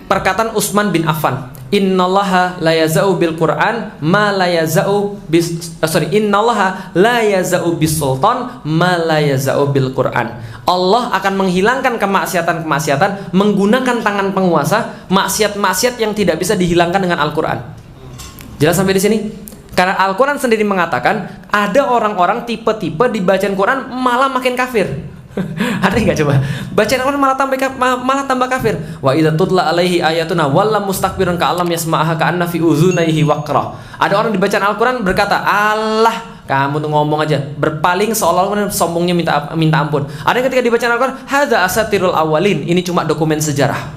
perkataan Utsman bin Affan. Innallaha la yaza'u bil Qur'an ma la yaza'u innallaha la yaza'u bis sultan ma la yaza'u bil Qur'an. Allah akan menghilangkan kemaksiatan-kemaksiatan menggunakan tangan penguasa, maksiat-maksiat yang tidak bisa dihilangkan dengan Al-Qur'an. Jelas sampai di sini? Karena Al-Qur'an sendiri mengatakan ada orang-orang tipe-tipe dibacaan Quran malah makin kafir. Ada nggak coba? Bacaan Al-Quran malah tambah kafir. Wa idza tutla alaihi ayatuna walla mustakbiran ka'allam yasma'aha ka'anna fi uzunaihi waqra. Ada orang dibacaan Al-Quran berkata, "Allah, kamu tuh ngomong aja, berpaling seolah-olah sombongnya minta ampun." Ada yang ketika dibacaan Al-Quran, "Hadza asatirul awwalin." Ini cuma dokumen sejarah.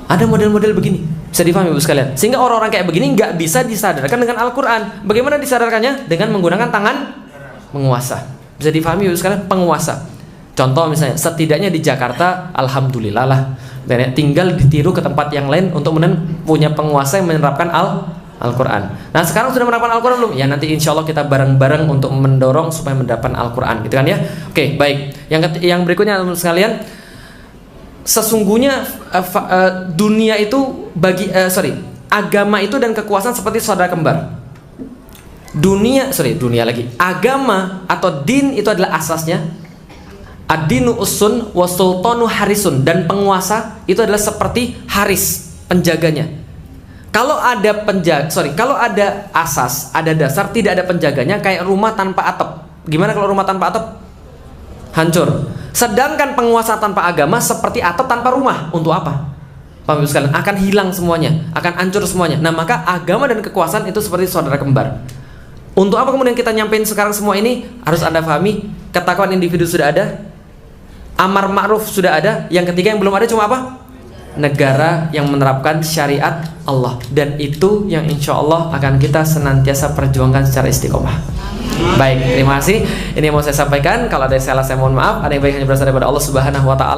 Ada model-model begini. Bisa difahami Ibu sekalian. Sehingga orang-orang kayak begini nggak bisa disadarkan dengan Al-Quran. Bagaimana disadarkannya? Dengan menggunakan tangan penguasa. Bisa difahami Ibu sekalian, penguasa. Contoh misalnya, setidaknya di Jakarta, alhamdulillah lah, dan tinggal ditiru ke tempat yang lain untuk kemudian punya penguasa yang menerapkan Al-Quran. Nah sekarang sudah menerapkan Al-Quran belum? Ya nanti insya Allah kita bareng-bareng untuk mendorong supaya mendapatkan Al-Quran, gitu kan ya? Oke, baik. Yang berikutnya teman-teman sekalian, sesungguhnya dunia itu agama itu dan kekuasaan seperti saudara kembar. Dunia lagi. Agama atau din itu adalah asasnya. Ad-dinu usun wa sultanu harisun, dan penguasa itu adalah seperti haris, penjaganya. Kalau ada asas, ada dasar, tidak ada penjaganya, kayak rumah tanpa atap. Gimana kalau rumah tanpa atap? Hancur. Sedangkan penguasa tanpa agama seperti atap tanpa rumah. Untuk apa? Paham Ibu sekalian? Akan hilang semuanya, akan hancur semuanya. Nah, maka agama dan kekuasaan itu seperti saudara kembar. Untuk apa kemudian kita nyampein sekarang semua ini? Harus Anda pahami, ketakwaan individu sudah ada, amar ma'ruf sudah ada, yang ketiga yang belum ada cuma apa? Negara yang menerapkan syariat Allah. Dan itu yang insya Allah akan kita senantiasa perjuangkan secara istiqomah. Baik, terima kasih. Ini yang mau saya sampaikan. Kalau ada yang salah saya mohon maaf. Ada yang baik hanya berasal daripada Allah Subhanahu wa Ta'ala.